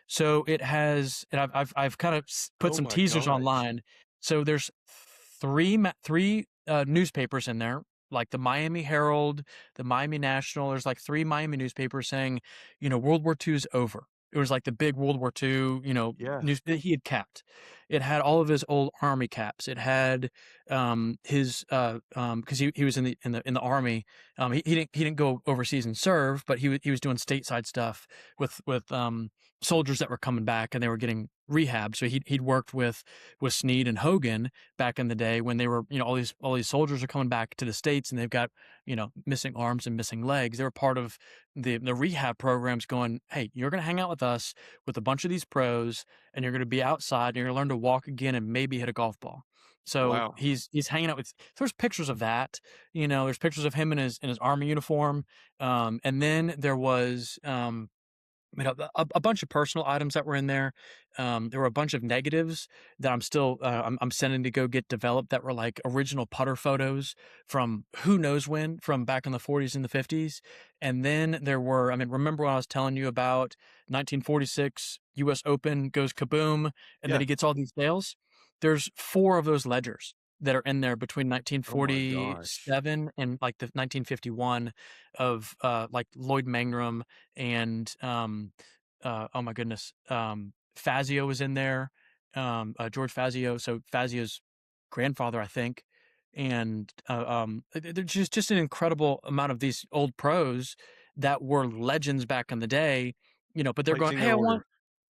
So it has, and I've kind of put Oh some my teasers gosh. online. So there's three newspapers in there, like the Miami Herald, the Miami National. There's like 3 Miami newspapers saying, World War II is over. It was like the big World War II, Yeah. news that he had capped. It had all of his old Army caps. It had his because he was in the Army. He didn't go overseas and serve, but he was doing stateside stuff with soldiers that were coming back and they were getting rehab. So he'd worked with Snead and Hogan back in the day when they were, all these soldiers are coming back to the States and they've got, missing arms and missing legs. They were part of the rehab programs going, hey, you're going to hang out with us with a bunch of these pros and you're going to be outside and you're going to learn to walk again and maybe hit a golf ball. So Wow. he's hanging out with, there's pictures of that, there's pictures of him in his Army uniform. And then there was, a bunch of personal items that were in there. There were a bunch of negatives that I'm still I'm sending to go get developed that were like original putter photos from who knows when, from back in the 40s and the 50s. And then there were, remember when I was telling you about 1946 U.S. Open goes kaboom, and Yeah. then he gets all these sales? There's 4 of those ledgers that are in there between Oh my 1947 and like the 1951 of like Lloyd Mangrum and oh my goodness, Fazio was in there, George Fazio. So Fazio's grandfather, I think, And there's just an incredible amount of these old pros that were legends back in the day, but they're going, Placing hey, their order.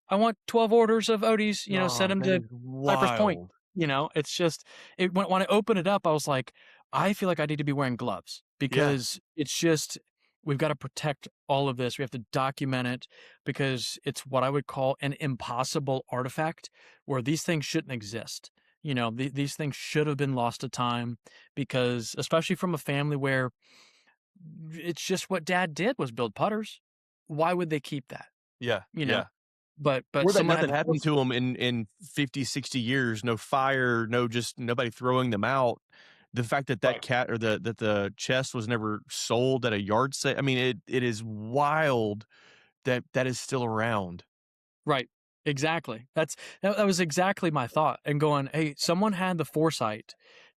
I want 12 orders of Odeys, send Oh, them that to is Cypress Point. wild. It's just when I open it up, I was like, I feel like I need to be wearing gloves Yeah. because it's just we've got to protect all of this. We have to document it because it's what I would call an impossible artifact where these things shouldn't exist. These things should have been lost to time because, especially from a family where it's just what dad did was build putters. Why would they keep that? Yeah. You know, Yeah. but Or that someone had nothing the happened foresight. to them in 50, 60 years, no fire, no just nobody throwing them out. The fact that that cat or the chest was never sold at a yard sale. I mean, it is wild that that is still around. Right. Exactly. That was exactly my thought. And going, hey, someone had the foresight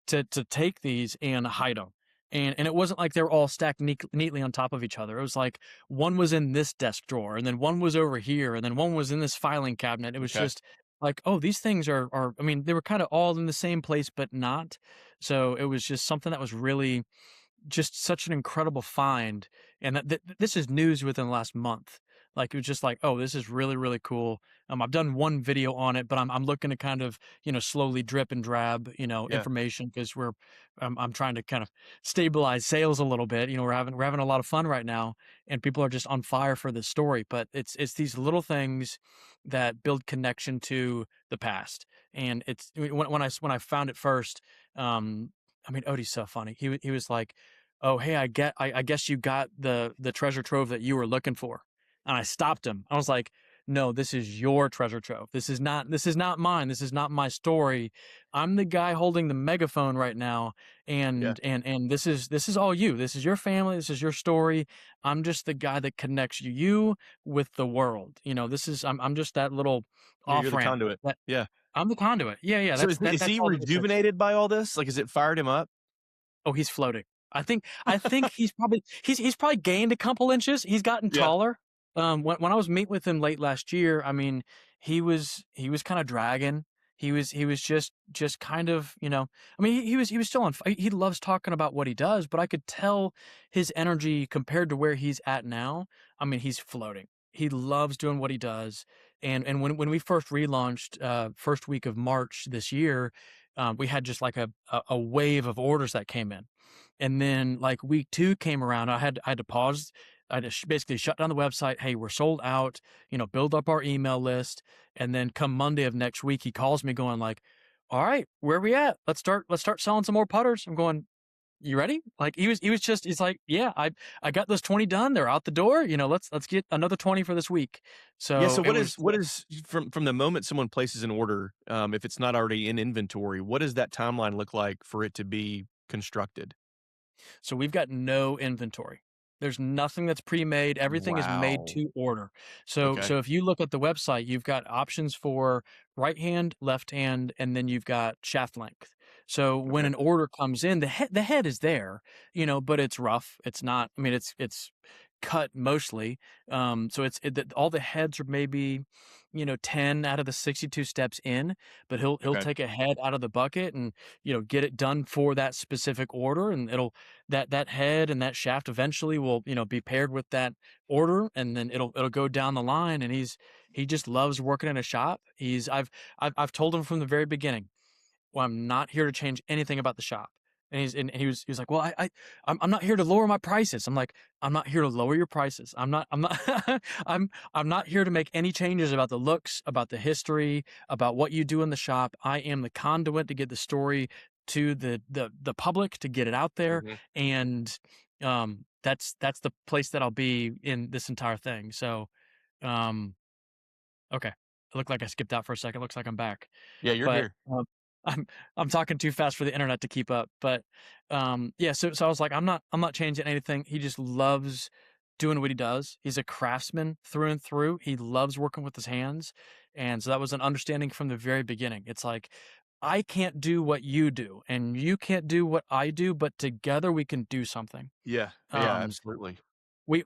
to take these and hide them. And it wasn't like they were all stacked neatly on top of each other. It was like one was in this desk drawer, and then one was over here, and then one was in this filing cabinet. It was Okay. just like, oh, these things are. I mean, they were kind of all in the same place, but not. So it was just something that was really just such an incredible find, and this is news within the last month. Like, it was just like, oh, this is really, really cool. I've done one video on it, but I'm looking to kind of, slowly drip and drab, Yeah. information because I'm trying to kind of stabilize sales a little bit. We're having a lot of fun right now, and people are just on fire for this story. But it's these little things that build connection to the past, and it's when I found it first. I mean, Odie's so funny. He was like, "Oh, hey, I guess you got the treasure trove that you were looking for." And I stopped him. I was like, "No, this is your treasure trove. This is not mine. This is not my story. I'm the guy holding the megaphone right now, Yeah. and this is all you. This is your family. This is your story. I'm just the guy that connects you with the world. I'm just that little Yeah, you're off the ramp. conduit. Yeah. I'm the conduit. Yeah, yeah. So is That's he all it is. rejuvenated by all this? Like, has it fired him up? Oh, he's floating. I think he's probably gained a couple inches. He's gotten Yeah. taller. When I was meeting with him late last year, I mean, he was kind of dragging. He was just kind of, I mean, he was still on. He loves talking about what he does, but I could tell his energy compared to where he's at now. I mean, he's floating. He loves doing what he does. And when we first relaunched, first week of March this year, we had just like a wave of orders that came in. And then like week 2 came around, I had to pause. I had to basically shut down the website. Hey, we're sold out, build up our email list. And then come Monday of next week, he calls me going like, all right, where are we at? Let's start selling some more putters. I'm going, you ready? Like he's like, yeah, I got those 20 done. They're out the door. Let's get another 20 for this week. So Yeah. So it was, what is from the moment someone places an order, if it's not already in inventory, what does that timeline look like for it to be constructed? so we've got no inventory. There's nothing that's pre-made. Everything is made Wow. to order. So Okay. so if you look at the website, you've got options for right hand, left hand, and then you've got shaft length. So when Okay. an order comes in, the head is there, but it's rough. It's not. I mean, it's cut mostly. So all the heads are maybe 10 out of the 62 steps in, but he'll Okay. take a head out of the bucket and get it done for that specific order, and it'll that head and that shaft eventually will be paired with that order, and then it'll go down the line. And he just loves working in a shop. I've told him from the very beginning, well, I'm not here to change anything about the shop. And he was like, well, I'm not here to lower my prices. I'm like, I'm not here to lower your prices. I'm not I'm not here to make any changes about the looks, about the history, about what you do in the shop. I am the conduit to get the story to the public, to get it out there. Mhm. And that's the place that I'll be in this entire thing. So um okay. It looked like I skipped out for a second. Looks like I'm back. Yeah, you're But, here. I'm I'm talking too fast for the internet to keep up. But, yeah, so I was like, I'm not changing anything. He just loves doing what he does. He's a craftsman through and through. He loves working with his hands. And so that was an understanding from the very beginning. It's like, I can't do what you do, and you can't do what I do, but together we can do something. Yeah. Yeah, Um, absolutely. we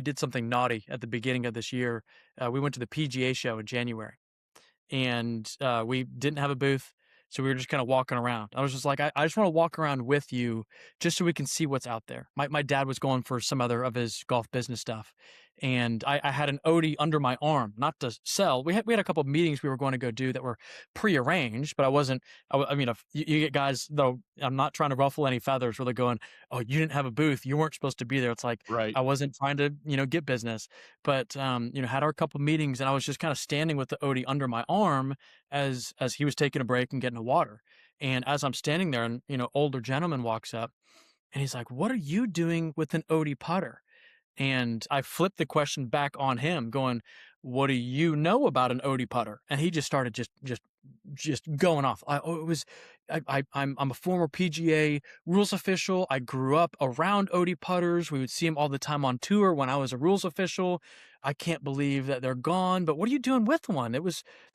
did something naughty at the beginning of this year. We went to the PGA show in January, and we didn't have a booth. So we were just kind of walking around. I was just like, I just want to walk around with you just so we can see what's out there. My dad was going for some other of his golf business stuff. And I had an Odie under my arm, not to sell. We had a couple of meetings we were going to go do that were prearranged, but I wasn't. I mean, if you get guys, though, I'm not trying to ruffle any feathers where they're going, "Oh, you didn't have a booth. You weren't supposed to be there." It's like Right. I wasn't trying to, get business, but had our couple meetings, and I was just kind of standing with the Odie under my arm as he was taking a break and getting a water. And as I'm standing there, and older gentleman walks up, and he's like, "What are you doing with an Odie putter?" And I flipped the question back on him, going, "What do you know about an Odie putter?" And he just started just going off. I'm a former PGA rules official. I grew up around Odie putters. We would see them all the time on tour when I was a rules official. I can't believe that they're gone. But what are you doing with one?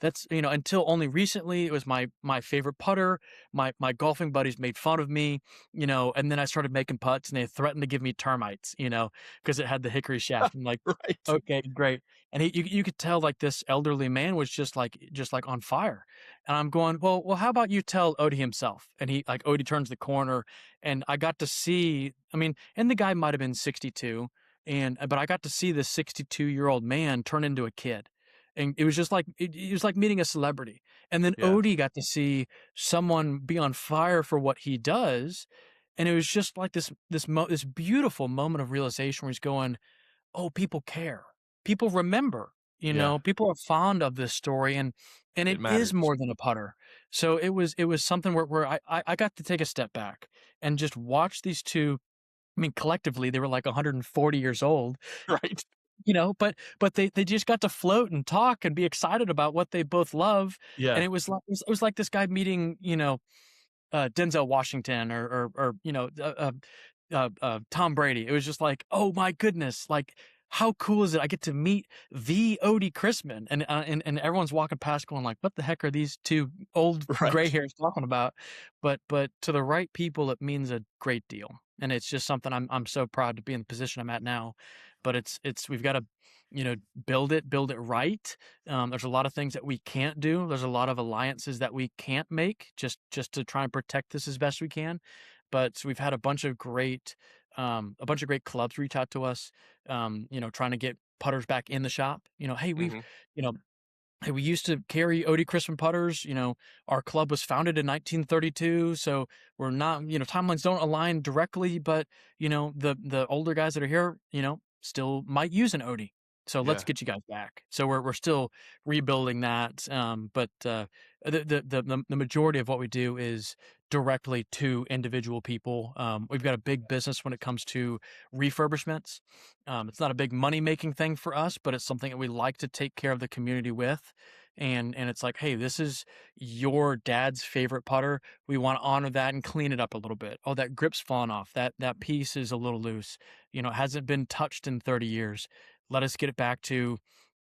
That's until only recently, it was my favorite putter. My golfing buddies made fun of me, and then I started making putts, and they threatened to give me termites, because it had the hickory shaft. I'm like, Right. okay, great. And you could tell like this elderly man was just like on fire. And I'm going, well, how about you tell Odie himself? And Odie turns the corner, and I got to see, and the guy might've been 62, but I got to see this 62-year-old man turn into a kid. And it was just like, it was like meeting a celebrity. And then Yeah. Odie got to see someone be on fire for what he does. And it was just like this beautiful moment of realization where he's going, oh, people care. People remember, Yeah. people are fond of this story, and It it matters. is more than a putter. So it was something where I got to take a step back and just watch these two. Collectively they were like 140 years old, Right. but they just got to float and talk and be excited about what they both love. Yeah. And it was like this guy meeting, Denzel Washington or Tom Brady. It was just like, oh my goodness, like how cool is it? I get to meet the Otey Crisman, and everyone's walking past going like, what the heck are these two old Right. gray hairs talking about? But to the right people, it means a great deal, and it's just something I'm so proud to be in the position I'm at now. But it's we've got to build it right. There's a lot of things that we can't do. There's a lot of alliances that we can't make just to try and protect this as best we can. But we've had a bunch of great clubs reach out to us, trying to get putters back in the shop. Hey, Mhm. hey, we used to carry Otey Crisman putters. Our club was founded in 1932, so we're not, timelines don't align directly, but the older guys that are here, still might use an Odie. So let's Yeah. get you guys back. So we're still rebuilding that. But the majority of what we do is directly to individual people. We've got a big business when it comes to refurbishments. It's not a big money making thing for us, but it's something that we like to take care of the community with. And it's like, hey, this is your dad's favorite putter. We want to honor that and clean it up a little bit. Oh, that grip's fallen off. That piece is a little loose. It hasn't been touched in 30 years. Let us get it back to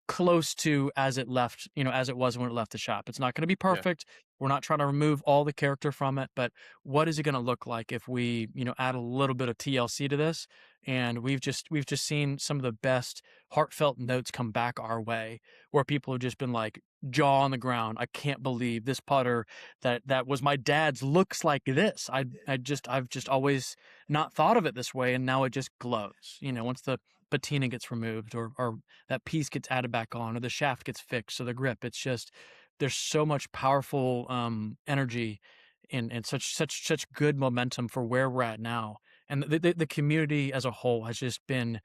close to as it left, as it was when it left the shop. It's not going to be perfect. We're not trying to remove all the character from it, but what is it going to look like if we, add a little bit of TLC to this? And we've just seen some of the best heartfelt notes come back our way, where people have just been like, jaw on the ground. I can't believe this putter that was my dad's looks like this. I've just always not thought of it this way, and now it just glows. Once the patina gets removed, or that piece gets added back on, or the shaft gets fixed, or the grip. It's just, there's so much powerful energy and such good momentum for where we're at now. And the community as a whole has just been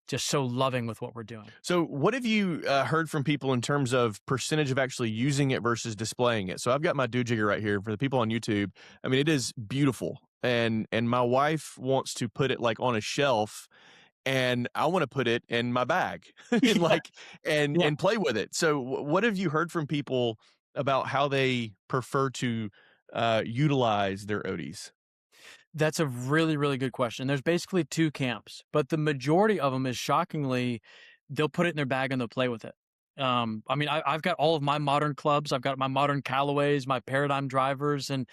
just so loving with what we're doing. So what have you heard from people in terms of percentage of actually using it versus displaying it? So I've got my dew jigger right here for the people on YouTube. It is beautiful. And my wife wants to put it like on a shelf, and I want to put it in my bag and play with it. So what have you heard from people about how they prefer to utilize their Odies? That's a really, really good question. There's basically two camps, but the majority of them is, shockingly, they'll put it in their bag and they'll play with it. I've got all of my modern clubs. I've got my modern Callaways, my Paradigm drivers, and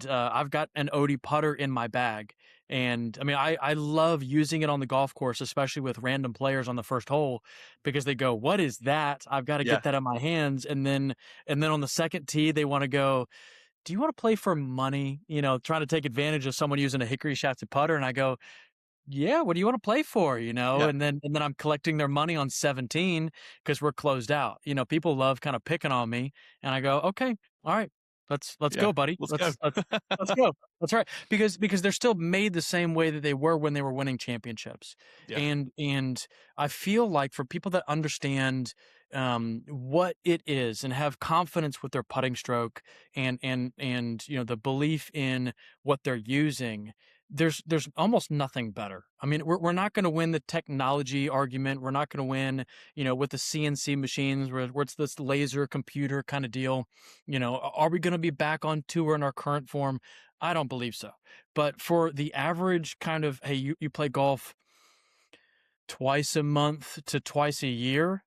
I've got an Odey putter in my bag. And I love using it on the golf course, especially with random players on the first hole, because they go, "What is that? I've got to get that in my hands." And then on the second tee, they want to go, do you want to play for money? Trying to take advantage of someone using a hickory shafted putter. And I go, yeah, what do you want to play for? Yeah. And then I'm collecting their money on 17 because we're closed out. People love kind of picking on me, and I go, okay, all right, let's Yeah. go, buddy. Let's go. Let's go. That's right. Because they're still made the same way that they were when they were winning championships. Yeah. And I feel like for people that understand what it is and have confidence with their putting stroke and the belief in what they're using, there's almost nothing better. I mean, we're not going to win the technology argument. We're not going to win, with the CNC machines where it's this laser computer kind of deal. Are we going to be back on tour in our current form? I don't believe so. But for the average kind of, hey, you play golf twice a month to twice a year.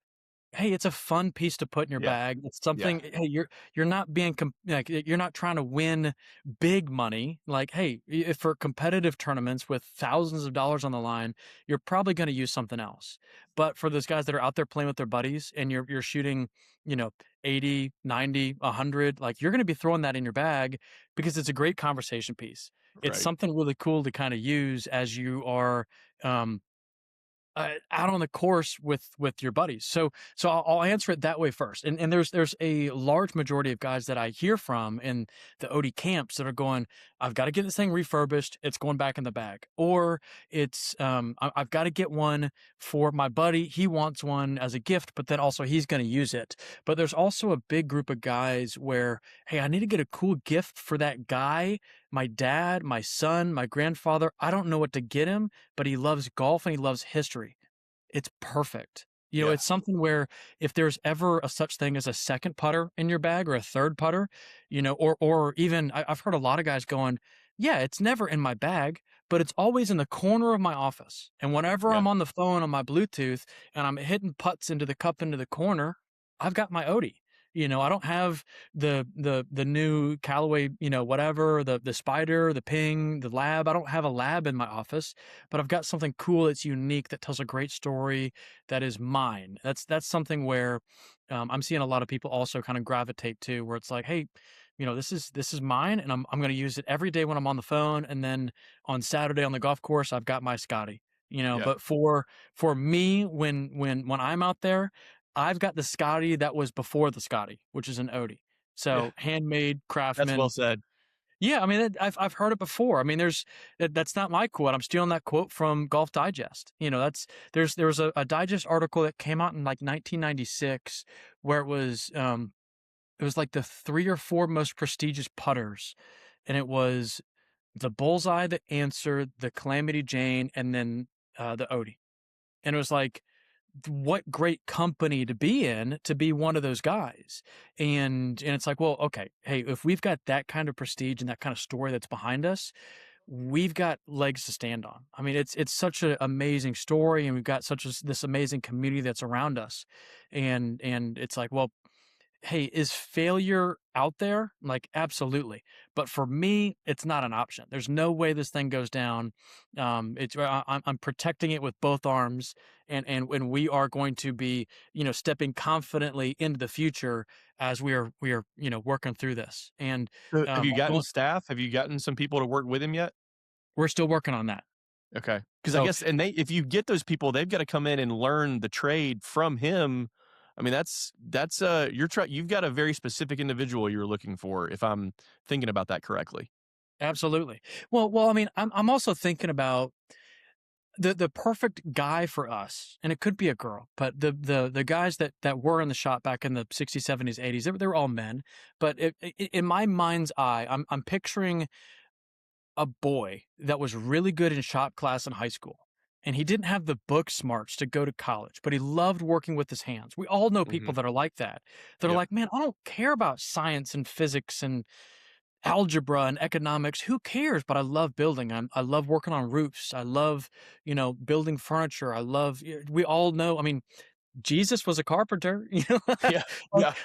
Hey, it's a fun piece to put in your bag. It's something. Hey, you're not being like, you're not trying to win big money. Like, hey, if for competitive tournaments with thousands of dollars on the line, you're probably going to use something else. But for those guys that are out there playing with their buddies and you're shooting, 80, 90, 100, like you're going to be throwing that in your bag because it's a great conversation piece. It's Right. something really cool to kind of use as you are out on the course with your buddies. So I'll answer it that way first. And there's a large majority of guys that I hear from in the Otey camps that are going, I've got to get this thing refurbished. It's going back in the bag. Or it's I've got to get one for my buddy. He wants one as a gift, but then also he's going to use it. But there's also a big group of guys where, hey, I need to get a cool gift for that guy, my dad, my son, my grandfather. I don't know what to get him, but he loves golf and he loves history. It's perfect. It's something where if there's ever a such thing as a second putter in your bag or a third putter, or even I've heard a lot of guys going, yeah, it's never in my bag, but it's always in the corner of my office. And whenever I'm on the phone on my Bluetooth and I'm hitting putts into the cup into the corner, I've got my Otey. I don't have the new Callaway, whatever, the Spider, the Ping, the Lab. I don't have a Lab in my office, but I've got something cool that's unique that tells a great story that is mine. That's something where I'm seeing a lot of people also kind of gravitate to, where it's like, hey, this is mine, and I'm going to use it every day when I'm on the phone, and then on Saturday on the golf course, I've got my Scotty. But for me, when I'm out there, I've got the Scotty that was before the Scotty, which is an Otey. So handmade, Craftsman. That's well said. Yeah, I mean, I've heard it before. I mean, that's not my quote. I'm stealing that quote from Golf Digest. There was a Digest article that came out in like 1996 where it was like the 3 or 4 most prestigious putters, and it was the Bullseye, the Answer, the Calamity Jane, and then the Otey. And it was like, what great company to be in to be one of those guys. And it's like, well, okay, hey, if we've got that kind of prestige and that kind of story that's behind us, we've got legs to stand on. I mean, it's such an amazing story, and we've got this amazing community that's around us. And it's like, well, hey, is failure out there? Like, absolutely. But for me, it's not an option. There's no way this thing goes down. I'm protecting it with both arms, and we are going to be, stepping confidently into the future as we are, working through this. And So have you gotten staff? Have you gotten some people to work with him yet? we're still working on that. Okay. Because So- I guess, if you get those people, they've got to come in and learn the trade from him. I mean, you've got a very specific individual you're looking for, if I'm thinking about that correctly. Absolutely. Well, I mean, I'm also thinking about the perfect guy for us, and it could be a girl, but the guys that were in the shop back in the 60s, 70s, 80s, they were all men. But in my mind's eye, I'm picturing a boy that was really good in shop class in high school. And he didn't have the book smarts to go to college, but he loved working with his hands. We all know people that are like that. That are like, man, I don't care about science and physics and algebra and economics. Who cares? But I love building. I love working on roofs. I love, building furniture. We all know, I mean, Jesus was a carpenter,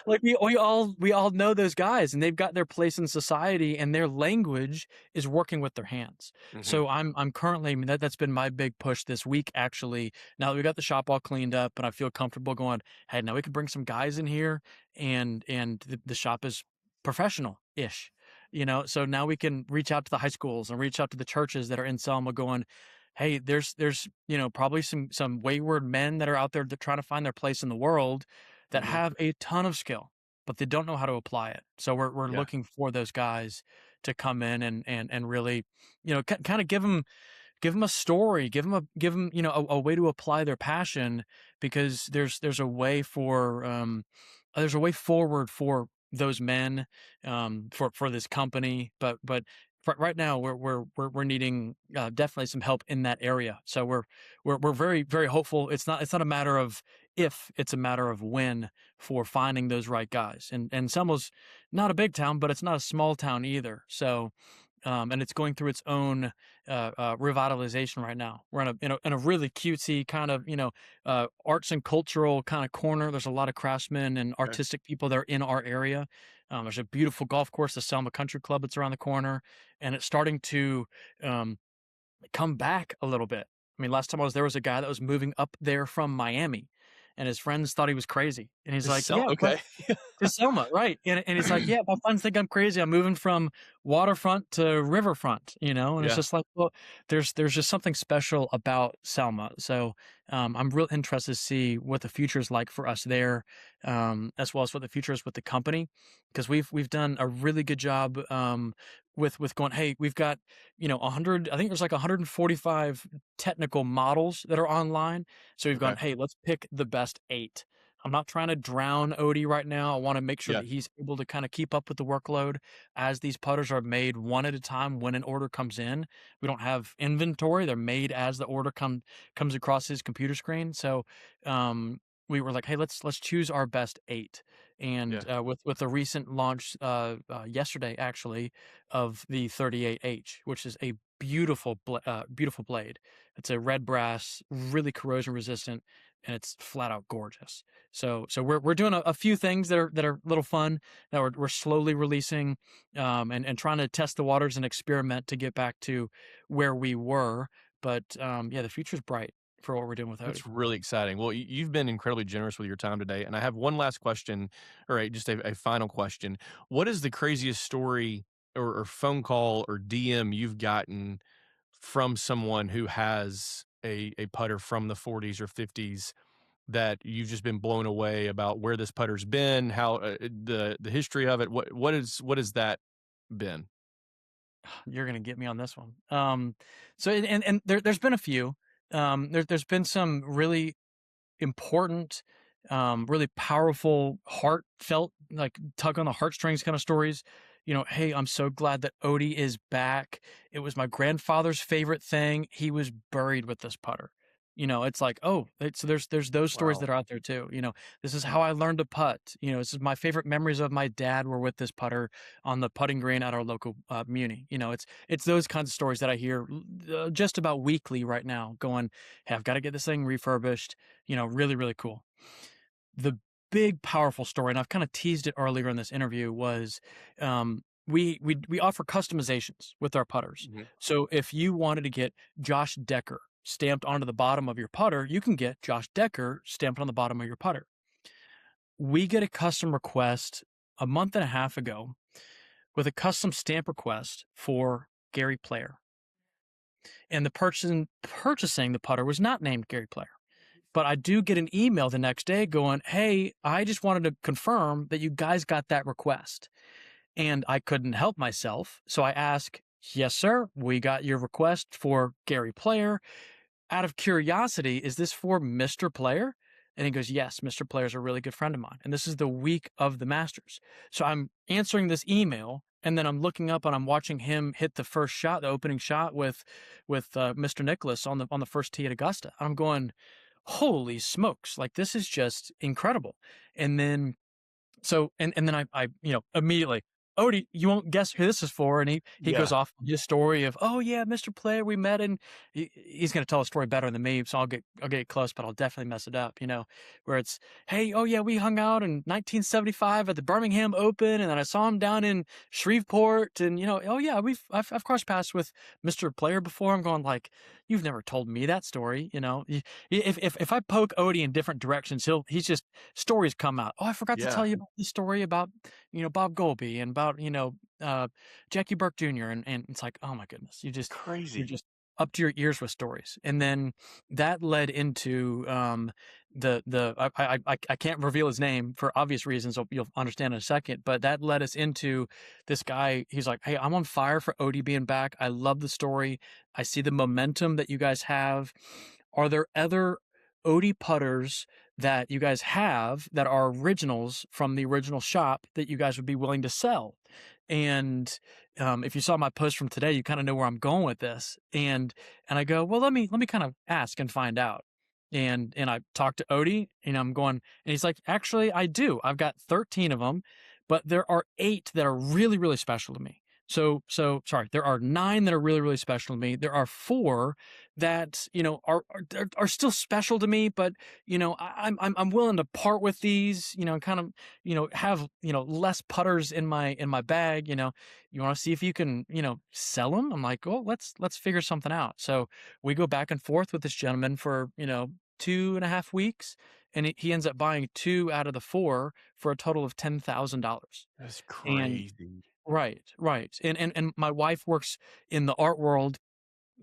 Like we all know those guys, and they've got their place in society, and their language is working with their hands. So I'm currently, I mean, that's been my big push this week, actually. Now that we got the shop all cleaned up and I feel comfortable going, hey, now we can bring some guys in here, and the shop is professional-ish. So now we can reach out to the high schools and reach out to the churches that are in Selma going, hey, there's probably some wayward men that are out there that trying to find their place in the world that have a ton of skill, but they don't know how to apply it. So we're looking for those guys to come in and really, kind of give them a story, give them a way to apply their passion, because there's a way forward for those men, for this company, but right now we're needing definitely some help in that area. So we're very, very hopeful. It's not a matter of if, it's a matter of when, for finding those right guys. And Selma's not a big town, but it's not a small town either. So and it's going through its own revitalization right now. We're in a really cutesy kind of arts and cultural kind of corner. There's a lot of craftsmen and artistic people that are in our area. There's a beautiful golf course, the Selma Country Club, that's around the corner, and it's starting to come back a little bit. I mean, last time I was there was a guy that was moving up there from Miami, and his friends thought he was crazy. And he's like, to Selma, right? And he's like, yeah, my friends think I'm crazy. I'm moving from waterfront to riverfront, And it's just like, well, there's just something special about Selma. So I'm real interested to see what the future is like for us there, as well as what the future is with the company, because we've done a really good job with going, hey, we've got 100. I think there's like 145 technical models that are online. So we've gone, hey, let's pick the best 8. I'm not trying to drown Otey right now. I want to make sure that he's able to kind of keep up with the workload as these putters are made one at a time when an order comes in. We don't have inventory. They're made as the order comes across his computer screen. So we were like, hey, let's choose our best 8. And with the recent launch yesterday, actually, of the 38H, which is a beautiful blade. It's a red brass, really corrosion resistant, and it's flat out gorgeous. So we're doing a few things that are a little fun that we're slowly releasing, and trying to test the waters and experiment to get back to where we were. But the future's bright for what we're doing with Otey. That's really exciting. Well, you've been incredibly generous with your time today, and I have one last question, or just a final question. What is the craziest story or phone call or DM you've gotten from someone who has a putter from the 40s or 50s that you've just been blown away about where this putter's been, how the history of it? What has that been? You're gonna get me on this one. So and there's been a few. There's been some really important, really powerful, heartfelt, like tug on the heartstrings kind of stories. Hey, I'm so glad that Otey is back. It was my grandfather's favorite thing. He was buried with this putter. It's like, so there's those stories that are out there too. This is how I learned to putt. This is my favorite memories of my dad were with this putter on the putting green at our local muni. It's those kinds of stories that I hear just about weekly right now going, hey, I've got to get this thing refurbished. Really, really cool. The big, powerful story, and I've kind of teased it earlier in this interview, was we offer customizations with our putters. Mm-hmm. So if you wanted to get Josh Decker stamped onto the bottom of your putter, you can get Josh Decker stamped on the bottom of your putter. We get a custom request a month and a half ago with a custom stamp request for Gary Player. And the person purchasing the putter was not named Gary Player. But I do get an email the next day going, hey, I just wanted to confirm that you guys got that request. And I couldn't help myself. So I ask, yes, sir, we got your request for Gary Player. Out of curiosity, is this for Mr. Player? And he goes, yes, Mr. Player is a really good friend of mine. And this is the week of the Masters. So I'm answering this email, and then I'm looking up and I'm watching him hit the first shot, the opening shot with Mr. Nicholas on the first tee at Augusta. I'm going, holy smokes, like this is just incredible. And then then I immediately, Otey, you won't guess who this is for. And he goes off his story of, oh yeah, Mr. Player, we met, and he's going to tell a story better than me. So I'll get close, but I'll definitely mess it up, where it's, hey, oh yeah, we hung out in 1975 at the Birmingham Open. And then I saw him down in Shreveport, and oh yeah, I've crossed paths with Mr. Player before. I'm going like, you've never told me that story. If I poke Otey in different directions, he's just stories come out. Oh, I forgot to tell you about the story about, Bob Golby and about about, Jackie Burke Jr. And it's like, oh my goodness, you're Crazy. just up to your ears with stories. And then that led into I can't reveal his name for obvious reasons. You'll understand in a second. But that led us into this guy. He's like, hey, I'm on fire for Otey being back. I love the story. I see the momentum that you guys have. Are there other Otey putters that you guys have that are originals from the original shop that you guys would be willing to sell? And if you saw my post from today, you kind of know where I'm going with this. And I go, well, let me kind of ask and find out. And I talked to Otey, and I'm going, and he's like, actually, I do. I've got 13 of them, but there are 8 that are really, really special to me. So sorry, there are 9 that are really, really special to me. There are 4 that, are still special to me, but, I'm willing to part with these, and kind of, have, less putters in my bag. You want to see if you can, sell them? I'm like, well, let's figure something out. So we go back and forth with this gentleman for, 2.5 weeks, and he ends up buying 2 out of the 4 for a total of $10,000. That's crazy. Right. And my wife works in the art world.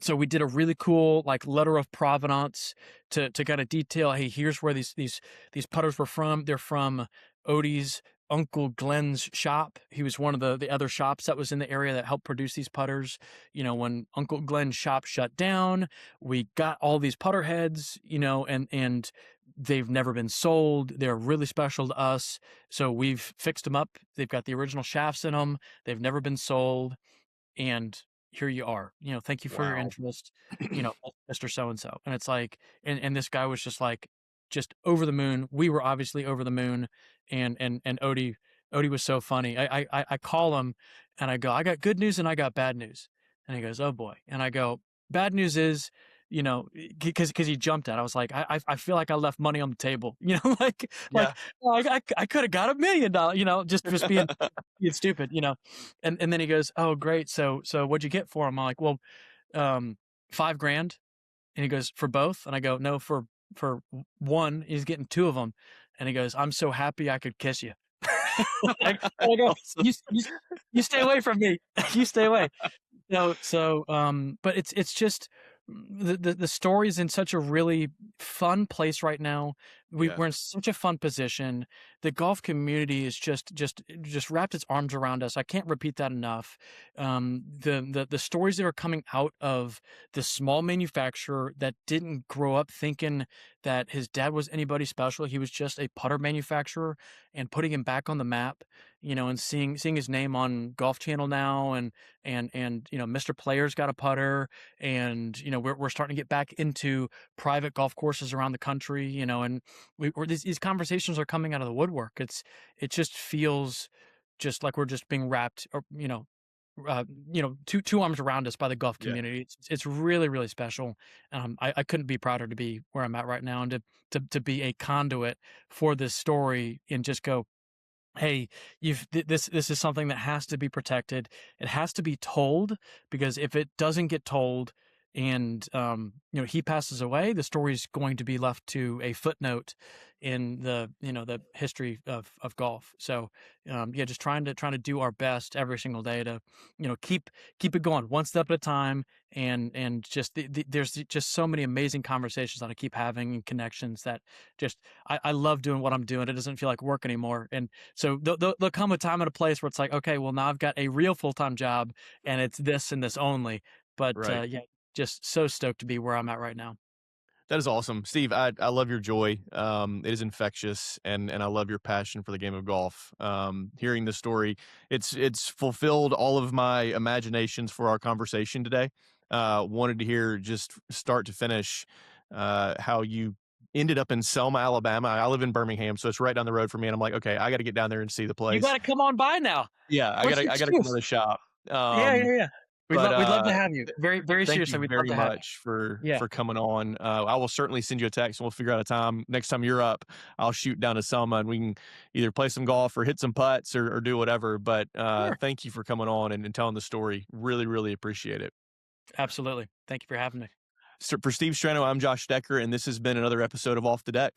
So we did a really cool letter of provenance to kind of detail, hey, here's where these putters were from. They're from Otey's Uncle Glenn's shop. He was one of the other shops that was in the area that helped produce these putters. When Uncle Glenn's shop shut down, we got all these putter heads, and they've never been sold. They're really special to us. So we've fixed them up. They've got the original shafts in them. They've never been sold. And here you are, thank you for your interest, Mr. So-and-so. And it's like, and this guy was just over the moon. We were obviously over the moon. And Otey was so funny. I call him and I go, I got good news and I got bad news. And he goes, oh boy. And I go, bad news is, because he jumped at, I was like, I feel like I left money on the table, I could have got $1 million, just being stupid, and then he goes, oh great. So what'd you get for him? I'm like, well, $5,000. And he goes, for both? And I go, no, for one. He's getting 2 of them. And he goes, I'm so happy I could kiss you. I go, you stay away from me. You stay away. But it's just the story is in such a really fun place right now. We're in such a fun position. The golf community is just wrapped its arms around us. I can't repeat that enough. The stories that are coming out of the small manufacturer that didn't grow up thinking that his dad was anybody special. He was just a putter manufacturer, and putting him back on the map, and seeing his name on Golf Channel now, and Mr. Player's got a putter, and we're starting to get back into private golf courses around the country, and these conversations are coming out of the woodwork. It just feels just like we're just being wrapped, or two arms around us by the golf community. It's really, really special. I couldn't be prouder to be where I'm at right now, and to be a conduit for this story, and just go, hey, this is something that has to be protected. It has to be told, because if it doesn't get told, and he passes away, the story is going to be left to a footnote in the the history of golf. So just trying to do our best every single day to keep it going one step at a time, and just there's just so many amazing conversations that I keep having, and connections that just I love doing what I'm doing. It doesn't feel like work anymore. And so there'll come a time and a place where it's like, okay, well, now I've got a real full-time job, and it's this and this only. But just so stoked to be where I'm at right now. That is awesome. Steve, I love your joy. It is infectious, and I love your passion for the game of golf. Hearing the story, it's fulfilled all of my imaginations for our conversation today. Wanted to hear just start to finish how you ended up in Selma, Alabama. I live in Birmingham, so it's right down the road from me, and I'm like, okay, I got to get down there and see the place. You got to come on by now. Yeah, I got to come to the shop. Yeah. We'd love to have you. Very, very seriously. Thank you very much for coming on. I will certainly send you a text, and we'll figure out a time. Next time you're up, I'll shoot down to Selma, and we can either play some golf or hit some putts or do whatever. But thank you for coming on and telling the story. Really, really appreciate it. Absolutely. Thank you for having me. So for Steve Strano, I'm Josh Decker, and this has been another episode of Off the Deck.